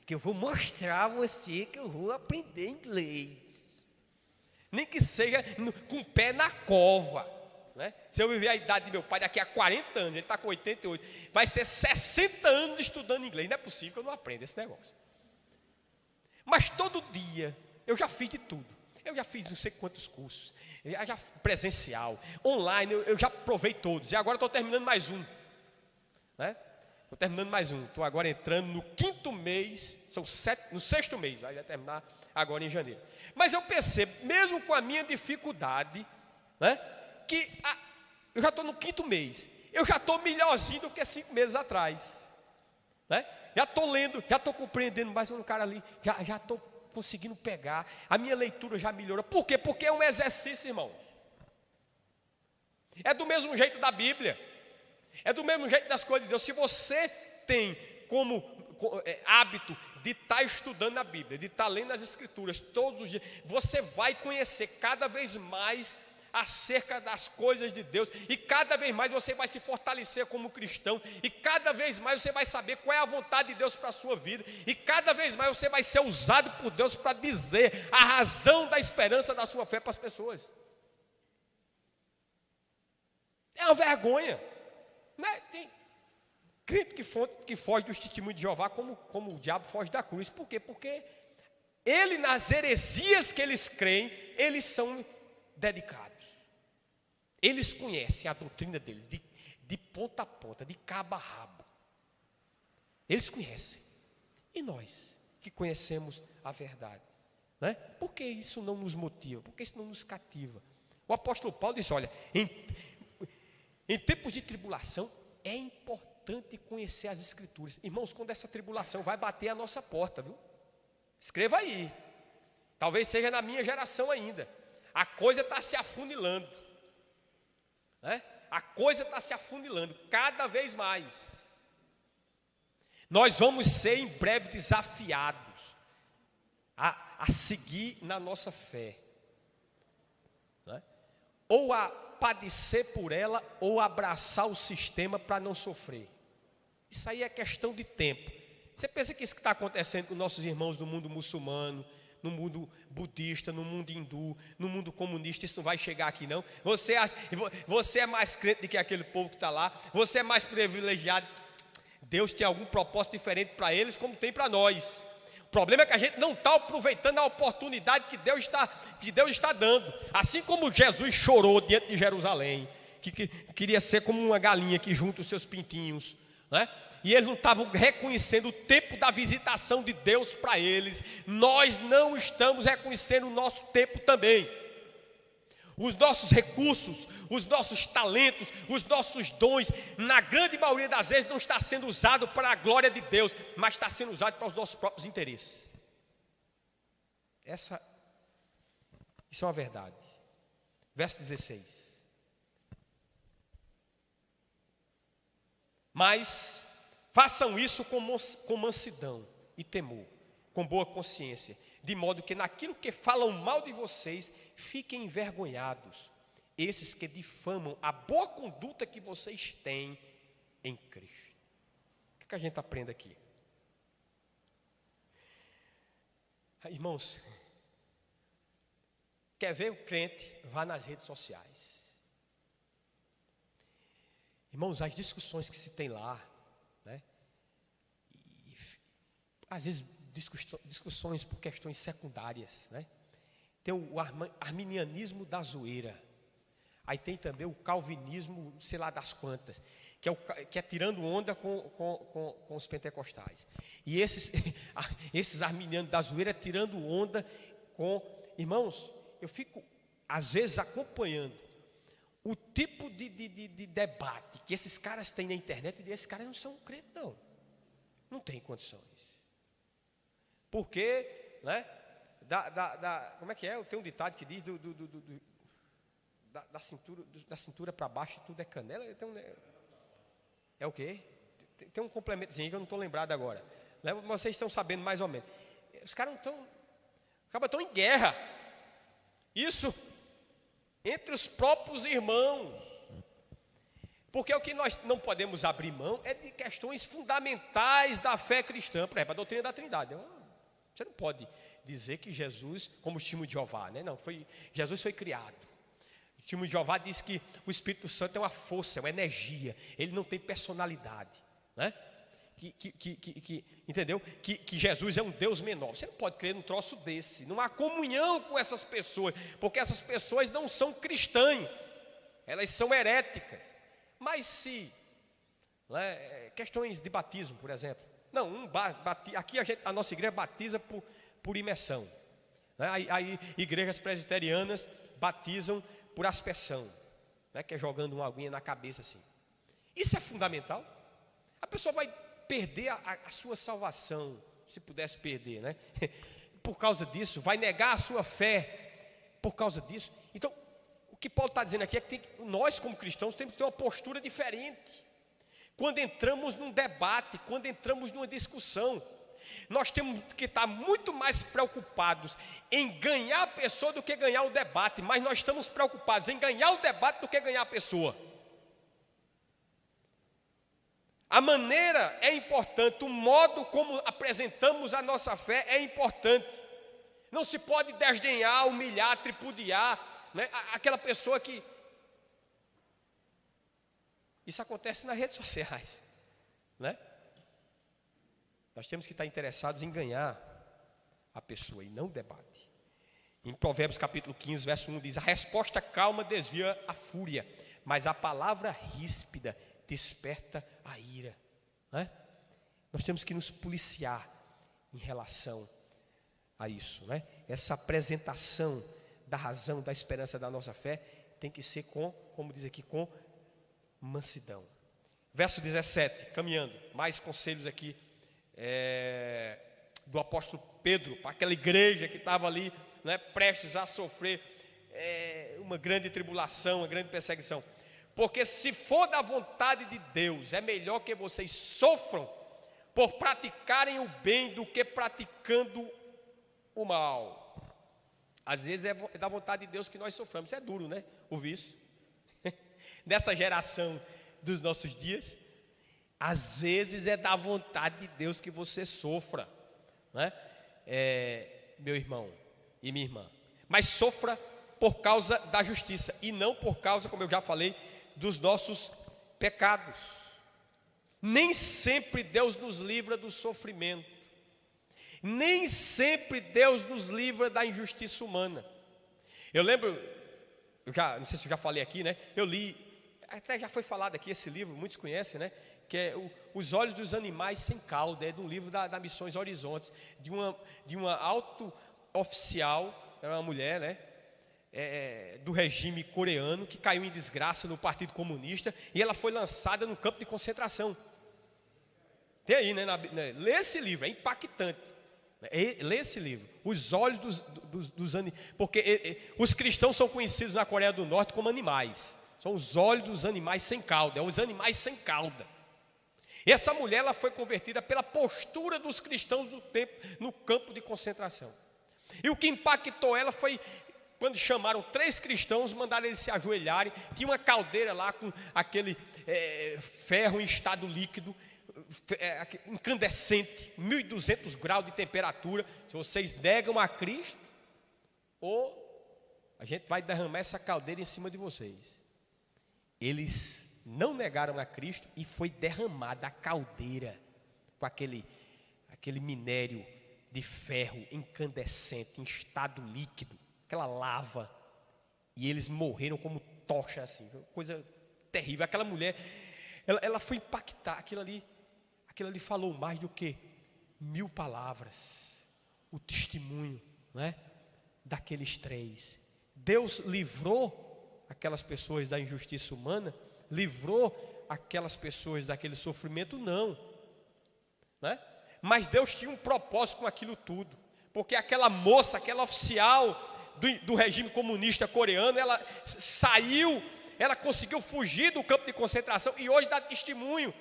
Que eu vou mostrar a você que eu vou aprender inglês. Nem que seja com o pé na cova, né? Se eu viver a idade de meu pai daqui a 40 anos, ele está com 88, vai ser 60 anos estudando inglês. Não é possível que eu não aprenda esse negócio. Mas todo dia, eu já fiz de tudo. Eu já fiz não sei quantos cursos, já presencial, online, eu já provei todos. E agora estou terminando mais um, né? Estou terminando mais um. Estou agora entrando no 5º mês, no 6º mês, vai terminar agora em janeiro. Mas eu percebo, mesmo com a minha dificuldade, né, que eu já estou no 5º mês. Eu já estou melhorzinho do que 5 meses atrás, né? Já estou lendo, já estou compreendendo mais um cara ali, já estou conseguindo pegar, a minha leitura já melhorou. Por quê? Porque é um exercício, irmão. É do mesmo jeito da Bíblia, é do mesmo jeito das coisas de Deus. Se você tem como hábito de estar estudando a Bíblia, de estar lendo as Escrituras todos os dias, você vai conhecer cada vez mais acerca das coisas de Deus, e cada vez mais você vai se fortalecer como cristão, e cada vez mais você vai saber qual é a vontade de Deus para a sua vida, e cada vez mais você vai ser usado por Deus para dizer a razão da esperança da sua fé para as pessoas. É uma vergonha, né? Tem crente que foge dos testemunhos de Jeová como o diabo foge da cruz. Por quê? Porque ele, nas heresias que eles creem, eles são dedicados. Eles conhecem a doutrina deles de ponta a ponta, de cabo a rabo. Eles conhecem. E nós, que conhecemos a verdade, né? Por que isso não nos motiva? Por que isso não nos cativa? O apóstolo Paulo diz, olha, em tempos de tribulação, é importante conhecer as Escrituras. Irmãos, quando essa tribulação vai bater a nossa porta, viu? Escreva aí. Talvez seja na minha geração ainda. A coisa está se afunilando, né? A coisa está se afunilando cada vez mais. Nós vamos ser em breve desafiados a seguir na nossa fé, né? Ou a padecer por ela, ou abraçar o sistema para não sofrer. Isso aí é questão de tempo. Você pensa que isso que está acontecendo com nossos irmãos do mundo muçulmano, no mundo budista, no mundo hindu, no mundo comunista, isso não vai chegar aqui não? Você é mais crente do que aquele povo que está lá, você é mais privilegiado. Deus tem algum propósito diferente para eles, como tem para nós. O problema é que a gente não está aproveitando a oportunidade que Deus está dando. Assim como Jesus chorou diante de Jerusalém, que queria ser como uma galinha que junta os seus pintinhos, né? E eles não estavam reconhecendo o tempo da visitação de Deus para eles. Nós não estamos reconhecendo o nosso tempo também. Os nossos recursos, os nossos talentos, os nossos dons, na grande maioria das vezes não está sendo usado para a glória de Deus, mas está sendo usado para os nossos próprios interesses. Isso é uma verdade. Verso 16. Mas façam isso com mansidão e temor, com boa consciência, de modo que naquilo que falam mal de vocês, fiquem envergonhados, esses que difamam a boa conduta que vocês têm em Cristo. O que a gente aprende aqui? Irmãos, Quer ver o crente? Vá nas redes sociais. Irmãos, as discussões que se tem lá, né? E, às vezes discussões por questões secundárias, né? Tem o arminianismo da zoeira. Aí tem também o calvinismo, sei lá das quantas, que é tirando onda com os pentecostais. E esses arminianos da zoeira tirando onda com... Irmãos, eu fico, às vezes, acompanhando o tipo de debate que esses caras têm na internet, e esses caras não são crentes, não. Não tem condições. Porque, né? Como é que é? Eu tenho um ditado que diz da cintura para baixo tudo é canela. É o quê? Tem um complementozinho que eu não estou lembrado agora. Vocês estão sabendo mais ou menos. Os caras não estão em guerra. Isso entre os próprios irmãos. Porque o que nós não podemos abrir mão é de questões fundamentais da fé cristã. Por exemplo, a doutrina da Trindade. Você não pode dizer que Jesus, como o testemunho de Jeová, né? Não, Jesus foi criado. O testemunho de Jeová diz que o Espírito Santo é uma força, é uma energia. Ele não tem personalidade, né? Entendeu? Que Jesus é um Deus menor. Você não pode crer num troço desse. Não há comunhão com essas pessoas, porque essas pessoas não são cristãs. Elas são heréticas. Mas se, né, questões de batismo, por exemplo. Não, aqui a nossa igreja batiza por imersão, né? Aí igrejas presbiterianas batizam por aspersão, né? Que é jogando uma aguinha na cabeça assim. Isso é fundamental. A pessoa vai perder a sua salvação, se pudesse perder, né? Por causa disso, vai negar a sua fé por causa disso. Então, o que Paulo está dizendo aqui é que nós como cristãos temos que ter uma postura diferente. Quando entramos num debate, quando entramos numa discussão, nós temos que estar muito mais preocupados em ganhar a pessoa do que ganhar o debate. Mas nós estamos preocupados em ganhar o debate do que ganhar a pessoa. A maneira é importante, o modo como apresentamos a nossa fé é importante. Não se pode desdenhar, humilhar, tripudiar, né? Aquela pessoa que... Isso acontece nas redes sociais, né? Nós temos que estar interessados em ganhar a pessoa e não o debate. Em Provérbios capítulo 15, verso 1 diz: a resposta calma desvia a fúria, mas a palavra ríspida desperta a ira, né? Nós temos que nos policiar em relação a isso, né? Essa apresentação da razão, da esperança da nossa fé tem que ser como diz aqui, com mansidão. Verso 17, caminhando, mais conselhos aqui do apóstolo Pedro, para aquela igreja que estava ali, né, prestes a sofrer uma grande tribulação, uma grande perseguição. Porque se for da vontade de Deus, é melhor que vocês sofram por praticarem o bem do que praticando o mal. Às vezes é da vontade de Deus que nós soframos. Isso é duro, né? Ouvir isso. Dessa geração dos nossos dias. Às vezes é da vontade de Deus que você sofra, né? Meu irmão e minha irmã. Mas sofra por causa da justiça e não por causa, como eu já falei, dos nossos pecados. Nem sempre Deus nos livra do sofrimento. Nem sempre Deus nos livra da injustiça humana. Eu lembro, não sei se eu já falei aqui, né? Eu li, até já foi falado aqui esse livro, muitos conhecem, né? Que é Os Olhos dos Animais Sem Cauda, é de um livro da Missões Horizontes, de uma alto oficial, era uma mulher, né? Do regime coreano, que caiu em desgraça no Partido Comunista, e ela foi lançada no campo de concentração. Tem aí, né? Lê esse livro, é impactante. Lê esse livro, Os Olhos dos Animais, porque os cristãos são conhecidos na Coreia do Norte como animais. São os olhos dos animais sem cauda, é os animais sem cauda. E essa mulher, ela foi convertida pela postura dos cristãos no campo de concentração. E o que impactou ela foi quando chamaram 3 cristãos, mandaram eles se ajoelharem. Tinha uma caldeira lá com aquele ferro em estado líquido, incandescente, 1200 graus de temperatura. Se vocês negam a Cristo, ou a gente vai derramar essa caldeira em cima de vocês. Eles não negaram a Cristo e foi derramada a caldeira com aquele minério de ferro incandescente, em estado líquido, aquela lava. E eles morreram como tocha, assim, coisa terrível. Aquela mulher, ela foi impactar, aquilo ali falou mais do que 1000 palavras, o testemunho, né, daqueles 3. Deus livrou aquelas pessoas da injustiça humana, livrou aquelas pessoas daquele sofrimento, não, né? Mas Deus tinha um propósito com aquilo tudo, porque aquela moça, aquela oficial do regime comunista coreano, ela saiu, ela conseguiu fugir do campo de concentração e hoje dá testemunho.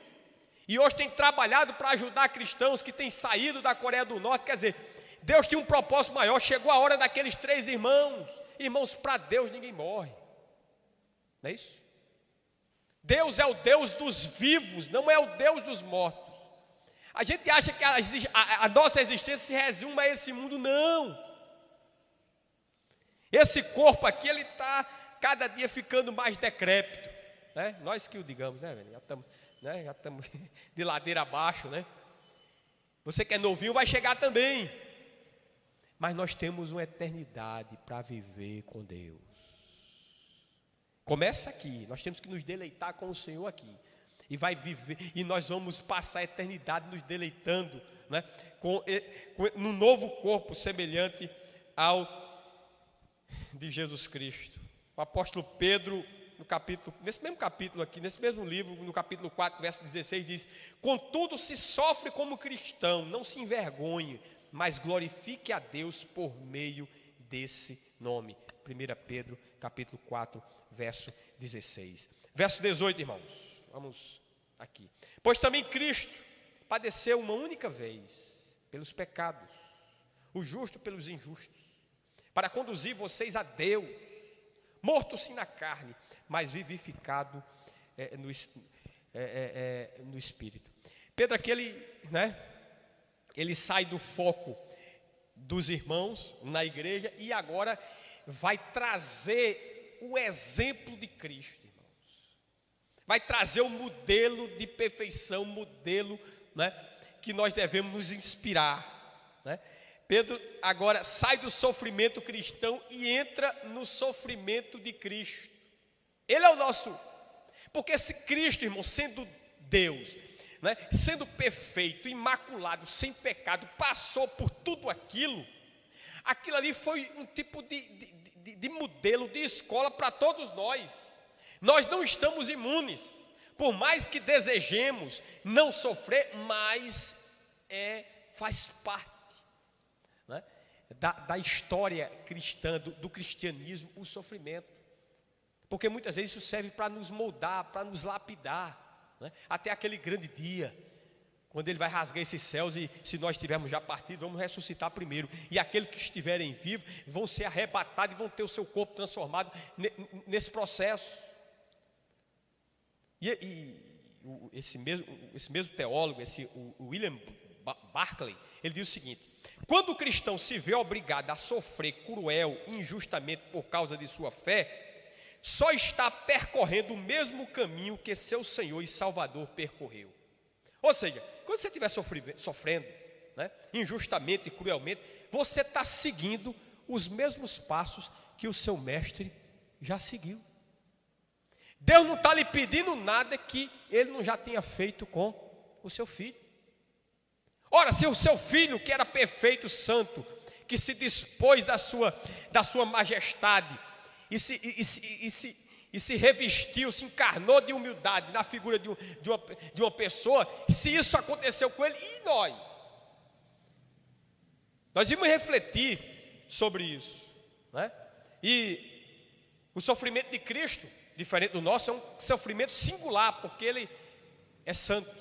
E hoje tem trabalhado para ajudar cristãos que têm saído da Coreia do Norte. Quer dizer, Deus tinha um propósito maior. Chegou a hora daqueles 3 irmãos. Irmãos, para Deus ninguém morre. Não é isso? Deus é o Deus dos vivos, não é o Deus dos mortos. A gente acha que a nossa existência se resume a esse mundo. Não. Esse corpo aqui, ele está cada dia ficando mais decrépito, né? Nós que o digamos, né, velho? Já estamos de ladeira abaixo, né? Você que é novinho vai chegar também. Mas nós temos uma eternidade para viver com Deus. Começa aqui, nós temos que nos deleitar com o Senhor aqui. E vai viver, e nós vamos passar a eternidade nos deleitando, né, num novo corpo semelhante ao de Jesus Cristo. O apóstolo Pedro, nesse mesmo capítulo aqui, nesse mesmo livro, no capítulo 4, verso 16, diz: contudo, se sofre como cristão, não se envergonhe, mas glorifique a Deus por meio desse nome. 1 Pedro, capítulo 4, verso 16. Verso 18, irmãos, vamos aqui. Pois também Cristo padeceu uma única vez pelos pecados, o justo pelos injustos, para conduzir vocês a Deus, morto sim na carne, mas vivificado no Espírito. Pedro aqui, ele sai do foco dos irmãos na igreja e agora vai trazer o exemplo de Cristo, irmãos. Vai trazer o modelo de perfeição, modelo, né, que nós devemos nos inspirar, né? Pedro agora sai do sofrimento cristão e entra no sofrimento de Cristo. Ele é o nosso, porque esse Cristo, irmão, sendo Deus, né, sendo perfeito, imaculado, sem pecado, passou por tudo aquilo. Aquilo ali foi um tipo de modelo, de escola para todos nós. Nós não estamos imunes, por mais que desejemos não sofrer, mas faz parte, né, da história cristã, do cristianismo, o sofrimento. Porque muitas vezes isso serve para nos moldar, para nos lapidar, né, até aquele grande dia, quando Ele vai rasgar esses céus e, se nós estivermos já partidos, vamos ressuscitar primeiro. E aqueles que estiverem vivos vão ser arrebatados e vão ter o seu corpo transformado nesse processo. Esse mesmo teólogo, o William Barclay, ele diz o seguinte: quando o cristão se vê obrigado a sofrer cruel e injustamente por causa de sua fé, só está percorrendo o mesmo caminho que seu Senhor e Salvador percorreu. Ou seja, quando você estiver sofrendo, né, injustamente e cruelmente, você está seguindo os mesmos passos que o seu mestre já seguiu. Deus não está lhe pedindo nada que Ele não já tenha feito com o seu filho. Ora, se o seu filho, que era perfeito, santo, que se dispôs da sua majestade e se revestiu, se encarnou de humildade na figura de uma pessoa, se isso aconteceu com ele, e nós? Nós vamos refletir sobre isso, né? E o sofrimento de Cristo, diferente do nosso, é um sofrimento singular, porque Ele é santo,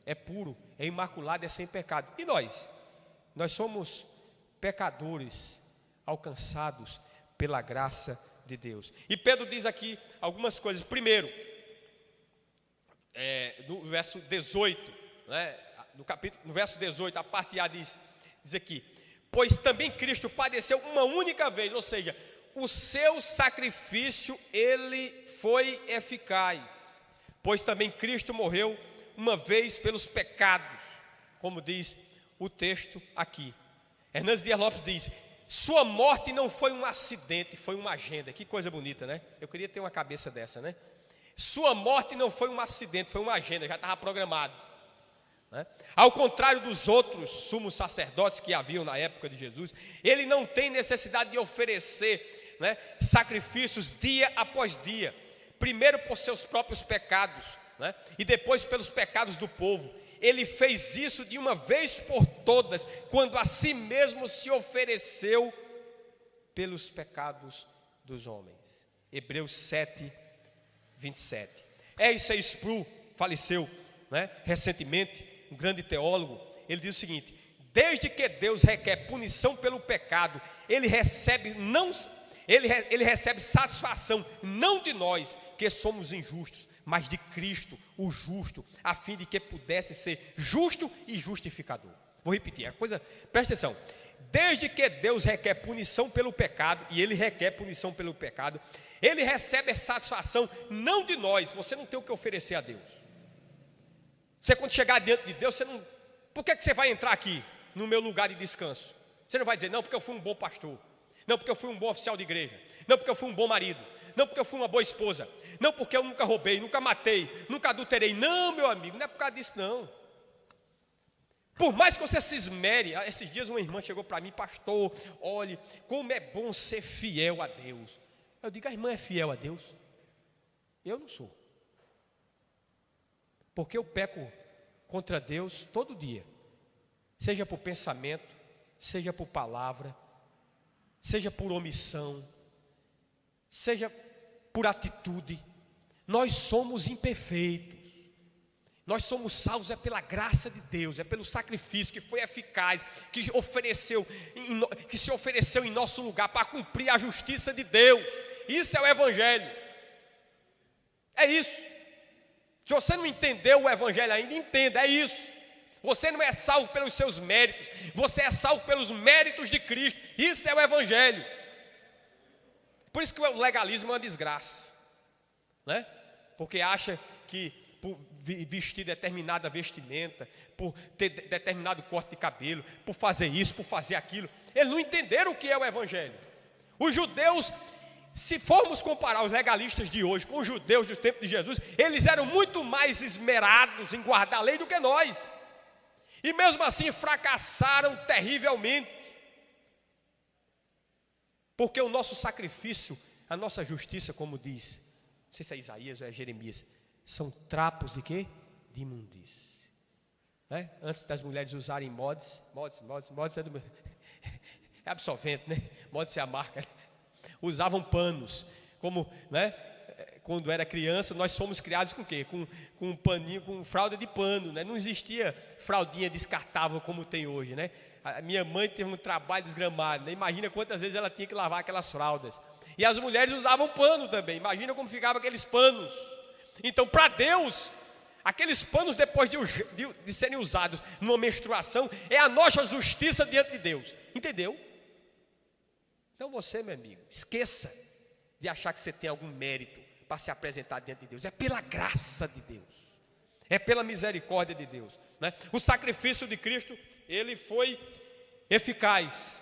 é puro, é imaculado, é sem pecado. E nós? Nós somos pecadores alcançados pela graça de Deus. E Pedro diz aqui algumas coisas. Primeiro, no verso 18, né, no verso 18, a parte A diz aqui: pois também Cristo padeceu uma única vez, ou seja, o seu sacrifício, ele foi eficaz, pois também Cristo morreu uma vez pelos pecados, como diz o texto aqui. Hernandes Dias Lopes diz: sua morte não foi um acidente, foi uma agenda. Que coisa bonita, né? Eu queria ter uma cabeça dessa, né? Sua morte não foi um acidente, foi uma agenda, já estava programado, né? Ao contrário dos outros sumos sacerdotes que haviam na época de Jesus, ele não tem necessidade de oferecer, né, sacrifícios dia após dia, primeiro por seus próprios pecados, né, e depois pelos pecados do povo. Ele fez isso de uma vez por todas, quando a si mesmo se ofereceu pelos pecados dos homens. Hebreus 7, 27. R.C. Sproul faleceu, né, recentemente, um grande teólogo. Ele diz o seguinte: desde que Deus requer punição pelo pecado, ele recebe satisfação não de nós que somos injustos, mas de Cristo, o justo, a fim de que pudesse ser justo e justificador. Vou repetir a coisa, presta atenção. Desde que Deus requer punição pelo pecado, e ele requer punição pelo pecado, ele recebe satisfação não de nós. Você não tem o que oferecer a Deus. Você, quando chegar diante de Deus, você não... Por que você vai entrar aqui no meu lugar de descanso? Você não vai dizer: não, porque eu fui um bom pastor, não, porque eu fui um bom oficial de igreja, não, porque eu fui um bom marido, não, porque eu fui uma boa esposa, não, porque eu nunca roubei, nunca matei, nunca adulterei. Não, meu amigo, não é por causa disso não. Por mais que você se esmere. Esses dias uma irmã chegou para mim: pastor, olhe, como é bom ser fiel a Deus. Eu digo: a irmã é fiel a Deus? Eu não sou, porque eu peco contra Deus todo dia, seja por pensamento, seja por palavra, seja por omissão, seja por atitude. Nós somos imperfeitos. Nós somos salvos pela graça de Deus, pelo sacrifício que foi eficaz, que se ofereceu em nosso lugar para cumprir a justiça de Deus. Isso é o Evangelho. É isso. Se você não entendeu o Evangelho ainda, entenda, é isso. Você não é salvo pelos seus méritos, você é salvo pelos méritos de Cristo. Isso é o Evangelho. Por isso que o legalismo é uma desgraça, né? Porque acha que por vestir determinada vestimenta, por ter determinado corte de cabelo, por fazer isso, por fazer aquilo, eles não entenderam o que é o Evangelho. Os judeus, se formos comparar os legalistas de hoje com os judeus do tempo de Jesus, eles eram muito mais esmerados em guardar a lei do que nós, e mesmo assim fracassaram terrivelmente, porque o nosso sacrifício, a nossa justiça, como diz, não sei se é Isaías ou é Jeremias, são trapos de quê? De imundície, né? Antes das mulheres usarem mods é, é absorvente, né? Mods é a marca, né? Usavam panos, como, né? Quando era criança, nós fomos criados com o quê? Com um paninho, com fralda de pano, né? Não existia fraldinha descartável como tem hoje, né? A minha mãe teve um trabalho desgramado, né? Imagina quantas vezes ela tinha que lavar aquelas fraldas. E as mulheres usavam pano também. Imagina como ficavam aqueles panos. Então, para Deus, aqueles panos, depois de serem usados numa menstruação, é a nossa justiça diante de Deus. Entendeu? Então você, meu amigo, esqueça de achar que você tem algum mérito para se apresentar diante de Deus. É pela graça de Deus, é pela misericórdia de Deus, né? O sacrifício de Cristo, ele foi eficaz.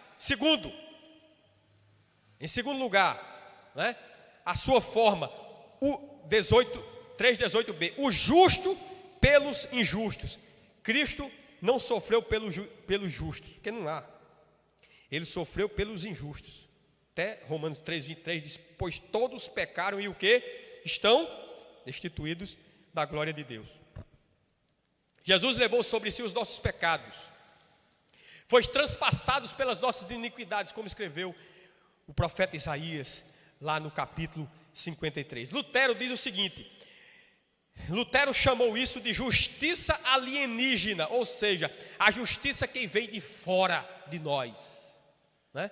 Em segundo lugar, né, a sua forma, o 3:18b, o justo pelos injustos. Cristo não sofreu pelos justos, porque não há. Ele sofreu pelos injustos. Até Romanos 3:23 diz: pois todos pecaram e o quê? Estão destituídos da glória de Deus. Jesus levou sobre si os nossos pecados, foi transpassados pelas nossas iniquidades, como escreveu o profeta Isaías, lá no capítulo 53. Lutero diz o seguinte: Lutero chamou isso de justiça alienígena, ou seja, a justiça que vem de fora de nós, né?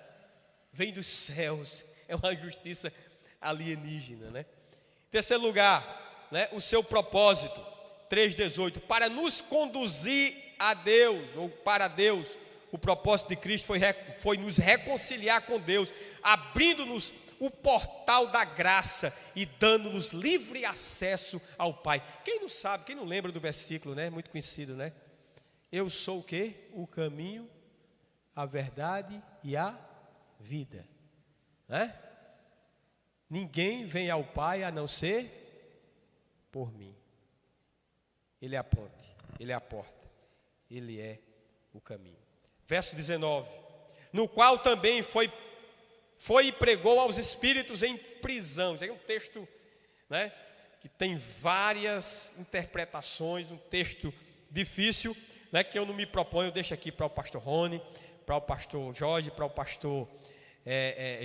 Vem dos céus, é uma justiça alienígena, né? Em terceiro lugar, né, o seu propósito, 3:18, para nos conduzir a Deus, ou para Deus, o propósito de Cristo foi nos reconciliar com Deus, abrindo-nos o portal da graça e dando-nos livre acesso ao Pai. Quem não sabe, quem não lembra do versículo, né? Muito conhecido, né? Eu sou o quê? O caminho, a verdade e a vida, né? Ninguém vem ao Pai a não ser por mim. Ele é a ponte, Ele é a porta, Ele é o caminho. Verso 19: no qual também foi e pregou aos espíritos em prisão. Isso aí é um texto, né, que tem várias interpretações, um texto difícil, né, que eu não me proponho, eu deixo aqui para o pastor Rony, para o pastor Jorge, para o pastor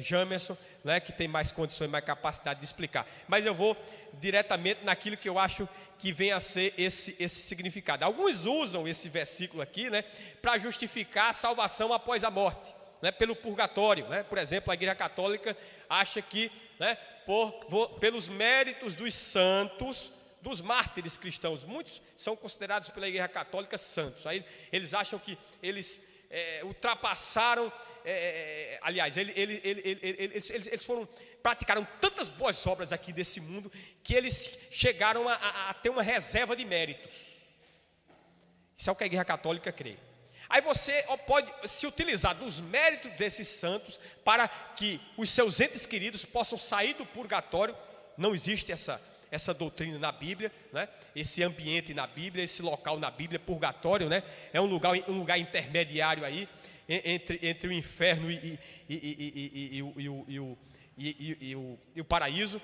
Jamerson, né, que tem mais condições, mais capacidade de explicar. Mas eu vou diretamente naquilo que eu acho que vem a ser esse significado. Alguns usam esse versículo aqui, né, para justificar a salvação após a morte, né, pelo purgatório, né? Por exemplo, a Igreja Católica acha que, né, pelos méritos dos santos, dos mártires cristãos, muitos são considerados pela Igreja Católica santos. Aí eles acham que eles ultrapassaram, aliás, eles praticaram tantas boas obras aqui desse mundo que eles chegaram a ter uma reserva de méritos. Isso é o que a Igreja Católica crê. Aí você pode se utilizar dos méritos desses santos para que os seus entes queridos possam sair do purgatório. Não existe essa doutrina na Bíblia, né? Esse ambiente na Bíblia, esse local na Bíblia, purgatório, né? É um lugar intermediário aí entre o inferno e o paraíso.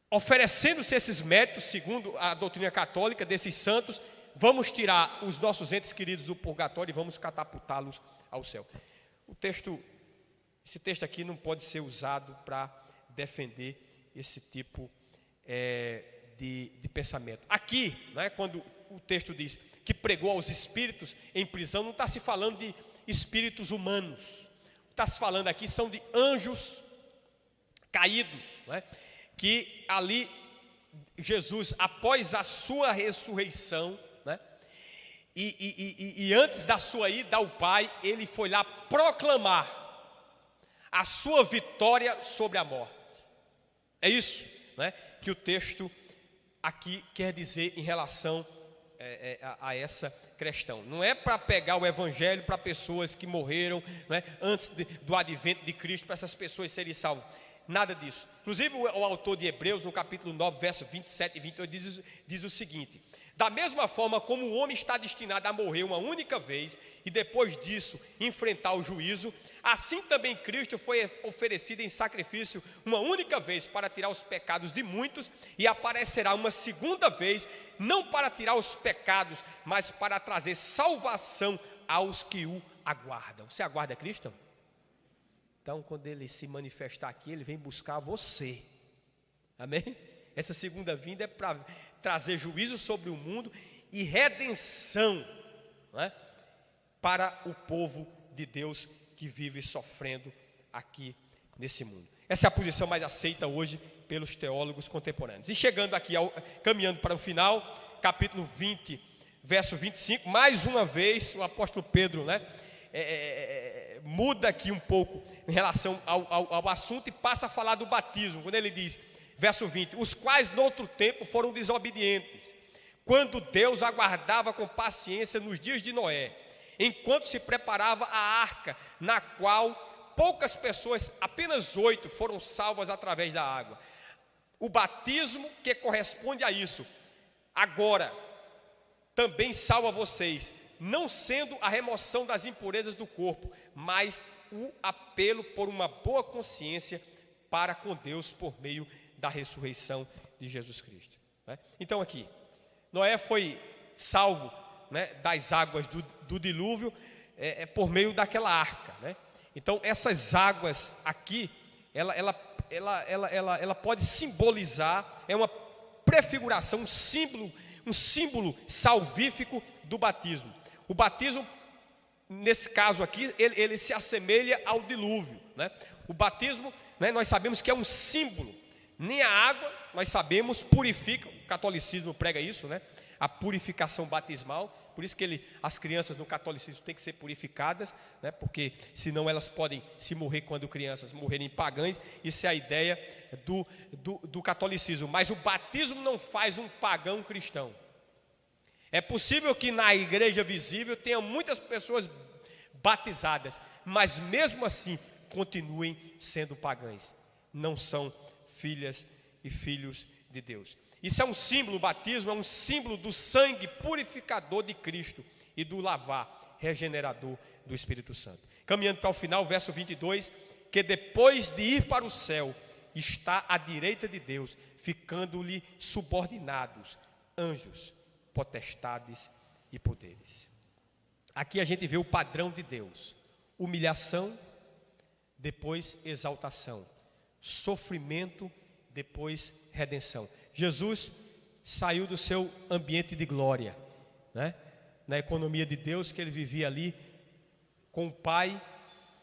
Oferecendo-se esses méritos, segundo a doutrina católica, desses santos, vamos tirar os nossos entes queridos do purgatório e vamos catapultá-los ao céu. Esse texto aqui não pode ser usado para defender esse tipo de pensamento. Aqui, né, quando o texto diz que pregou aos espíritos em prisão, não está se falando de espíritos humanos. O que está se falando aqui são de anjos caídos, né, que ali Jesus, após a sua ressurreição, né, e antes da sua ida ao Pai, ele foi lá proclamar a sua vitória sobre a morte. É isso, né, que o texto aqui quer dizer em relação a essa questão. Não é para pegar o evangelho para pessoas que morreram, né, antes do advento de Cristo, para essas pessoas serem salvas. Nada disso. Inclusive o autor de Hebreus, no capítulo 9, verso 27 e 28, diz o seguinte: da mesma forma como o homem está destinado a morrer uma única vez e depois disso enfrentar o juízo, assim também Cristo foi oferecido em sacrifício uma única vez para tirar os pecados de muitos, e aparecerá uma segunda vez, não para tirar os pecados, mas para trazer salvação aos que o aguardam. Você aguarda Cristo? Então, quando ele se manifestar aqui, ele vem buscar você. Amém? Essa segunda vinda é para trazer juízo sobre o mundo e redenção, né, para o povo de Deus que vive sofrendo aqui nesse mundo. Essa é a posição mais aceita hoje pelos teólogos contemporâneos. E chegando aqui, caminhando para o final, capítulo 20, verso 25, mais uma vez o apóstolo Pedro, né, muda aqui um pouco em relação ao assunto e passa a falar do batismo, quando ele diz, verso 20, os quais no outro tempo foram desobedientes, quando Deus aguardava com paciência nos dias de Noé, enquanto se preparava a arca, na qual poucas pessoas, apenas 8, foram salvas através da água. O batismo que corresponde a isso, agora, também salva vocês, não sendo a remoção das impurezas do corpo, mas o apelo por uma boa consciência para com Deus por meio da ressurreição de Jesus Cristo, né? Então aqui, Noé foi salvo, né, das águas do dilúvio por meio daquela arca, né? Então essas águas aqui, ela pode simbolizar, é uma prefiguração, um símbolo salvífico do batismo. O batismo, nesse caso aqui, ele se assemelha ao dilúvio, né? O batismo, né, nós sabemos que é um símbolo. Nem a água, nós sabemos, purifica. O catolicismo prega isso, né? A purificação batismal, Por isso que as crianças no catolicismo têm que ser purificadas, né? Porque senão elas podem se morrer quando crianças morrerem pagãs. Isso é a ideia do catolicismo. Mas o batismo não faz um pagão cristão. É possível que na igreja visível tenha muitas pessoas batizadas, mas mesmo assim continuem sendo pagãs. Não são filhas e filhos de Deus. Isso é um símbolo, o batismo é um símbolo do sangue purificador de Cristo e do lavar regenerador do Espírito Santo. Caminhando para o final, verso 22, que depois de ir para o céu, está à direita de Deus, ficando-lhe subordinados anjos, potestades e poderes. Aqui a gente vê o padrão de Deus: humilhação, depois exaltação, sofrimento, depois redenção. Jesus saiu do seu ambiente de glória, né? Na economia de Deus que ele vivia ali com o Pai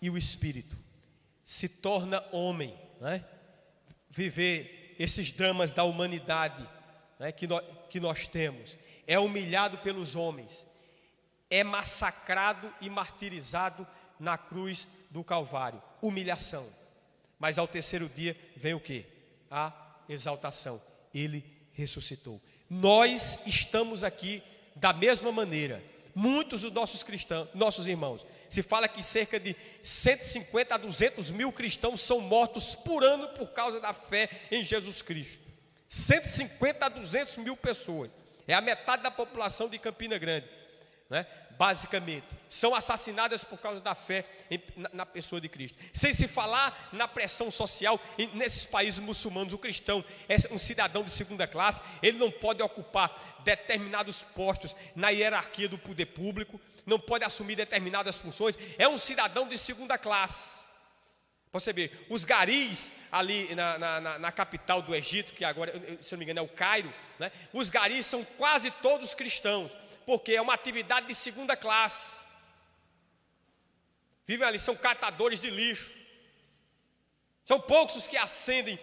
e o Espírito, se torna homem, né? Viver esses dramas da humanidade, né, que nós temos, é humilhado pelos homens, é massacrado e martirizado na cruz do Calvário, humilhação. Mas ao terceiro dia vem o quê? A exaltação. Ele ressuscitou. Nós estamos aqui da mesma maneira. Muitos dos nossos cristãos, nossos irmãos, se fala que cerca de 150 a 200 mil cristãos são mortos por ano por causa da fé em Jesus Cristo. 150 a 200 mil pessoas. É a metade da população de Campina Grande, né? Basicamente, são assassinadas por causa da fé na pessoa de Cristo. Sem se falar na pressão social nesses países muçulmanos. O cristão é um cidadão de segunda classe, ele não pode ocupar determinados postos na hierarquia do poder público, não pode assumir determinadas funções, é um cidadão de segunda classe. Você vê, os garis ali na capital do Egito, que agora, se não me engano, é o Cairo, né? Os garis são quase todos cristãos, porque é uma atividade de segunda classe. Vivem ali, são catadores de lixo. São poucos os que ascendem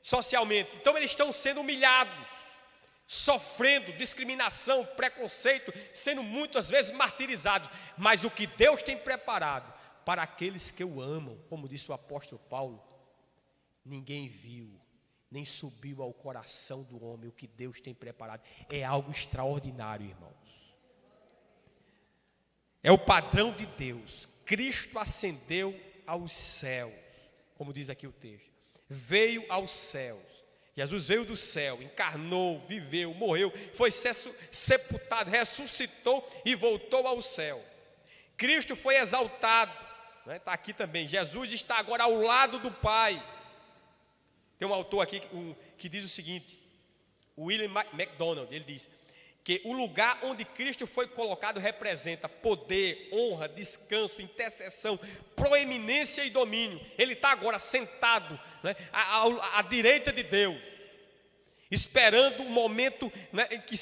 socialmente. Então eles estão sendo humilhados, sofrendo discriminação, preconceito, sendo muitas vezes martirizados. Mas o que Deus tem preparado para aqueles que o amam, como disse o apóstolo Paulo, ninguém viu, nem subiu ao coração do homem o que Deus tem preparado. É algo extraordinário, irmãos. É o padrão de Deus. Cristo ascendeu aos céus, como diz aqui o texto. Veio aos céus. Jesus veio do céu, encarnou, viveu, morreu, foi sepultado, ressuscitou e voltou ao céu. Cristo foi exaltado, né? Está aqui também. Jesus está agora ao lado do Pai. Tem um autor aqui que diz o seguinte, William MacDonald, ele diz que o lugar onde Cristo foi colocado representa poder, honra, descanso, intercessão, proeminência e domínio. Ele está agora sentado, né, à direita de Deus, esperando o momento, né, em que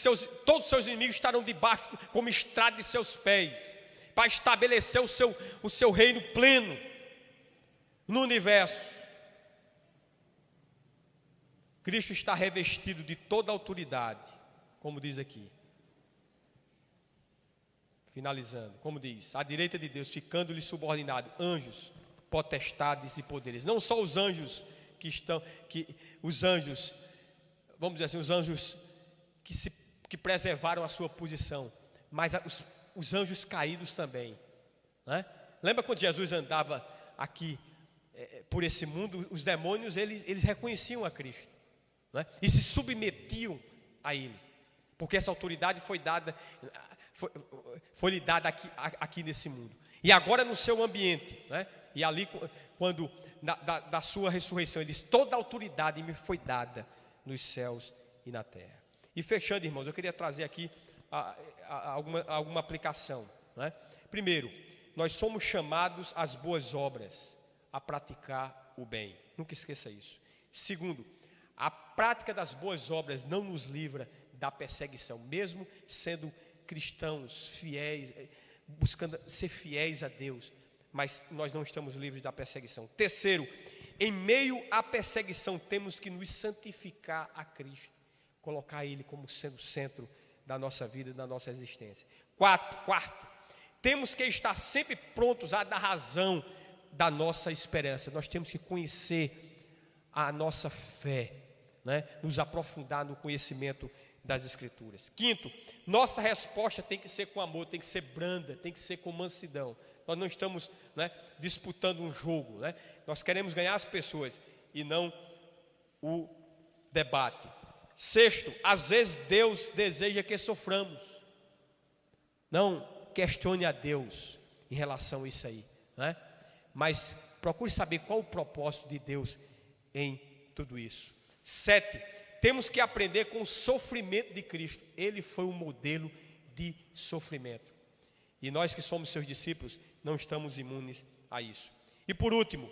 todos os seus inimigos estarão debaixo como estrado de seus pés, para estabelecer o seu reino pleno no universo. Cristo está revestido de toda autoridade, como diz aqui. Finalizando, como diz, à direita de Deus, ficando-lhe subordinado anjos, potestades e poderes. Não só os anjos os anjos, vamos dizer assim, os anjos que preservaram a sua posição, mas os anjos caídos também, né? Lembra quando Jesus andava aqui por esse mundo, os demônios eles reconheciam a Cristo, né? E se submetiam a Ele, porque essa autoridade foi lhe dada aqui nesse mundo. E agora no seu ambiente, né? E ali quando da sua ressurreição, ele diz: toda a autoridade me foi dada nos céus e na terra. E fechando, irmãos, eu queria trazer aqui alguma aplicação, né? Primeiro, nós somos chamados às boas obras, a praticar o bem. Nunca esqueça isso. Segundo, a prática das boas obras não nos livra da perseguição, mesmo sendo cristãos fiéis, buscando ser fiéis a Deus, mas nós não estamos livres da perseguição. Terceiro, em meio à perseguição temos que nos santificar a Cristo, colocar Ele como sendo o centro da nossa vida, da nossa existência. Quarto, temos que estar sempre prontos a dar razão da nossa esperança. Nós temos que conhecer a nossa fé, né? Nos aprofundar no conhecimento das Escrituras. Quinto, nossa resposta tem que ser com amor, tem que ser branda, tem que ser com mansidão. Nós não estamos, né, disputando um jogo, né? Nós queremos ganhar as pessoas e não o debate. Sexto, às vezes Deus deseja que soframos. Não questione a Deus em relação a isso aí, né? Mas procure saber qual o propósito de Deus em tudo isso. 7, temos que aprender com o sofrimento de Cristo. Ele foi um modelo de sofrimento. E nós que somos seus discípulos, não estamos imunes a isso. E por último,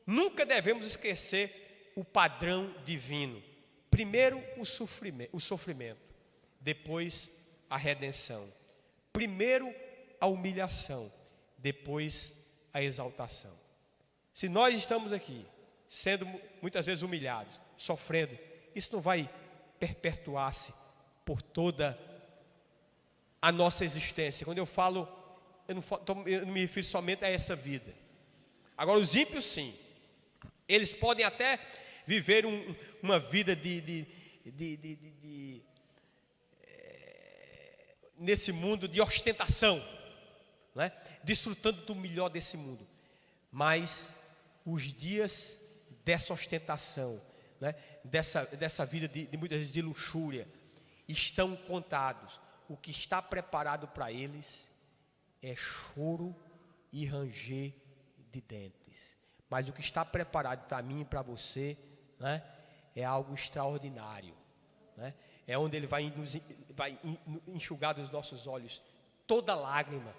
nunca devemos esquecer o padrão divino. Primeiro o sofrimento, depois a redenção. Primeiro a humilhação, depois a exaltação. Se nós estamos aqui, sendo muitas vezes humilhados, sofrendo, isso não vai perpetuar-se por toda a nossa existência. Quando eu falo, eu não me refiro somente a essa vida. Agora os ímpios sim, eles podem até viver uma vida nesse mundo de ostentação, né? Desfrutando do melhor desse mundo, mas os dias dessa ostentação, né? dessa vida de muitas vezes de luxúria, estão contados. O que está preparado para eles é choro e ranger de dentes, mas o que está preparado para mim e para você, né, é algo extraordinário, né? É onde Ele vai enxugar dos nossos olhos toda lágrima,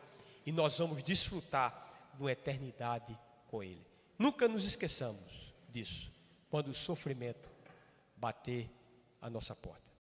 e nós vamos desfrutar de uma eternidade com Ele. Nunca nos esqueçamos disso, quando o sofrimento bater a nossa porta.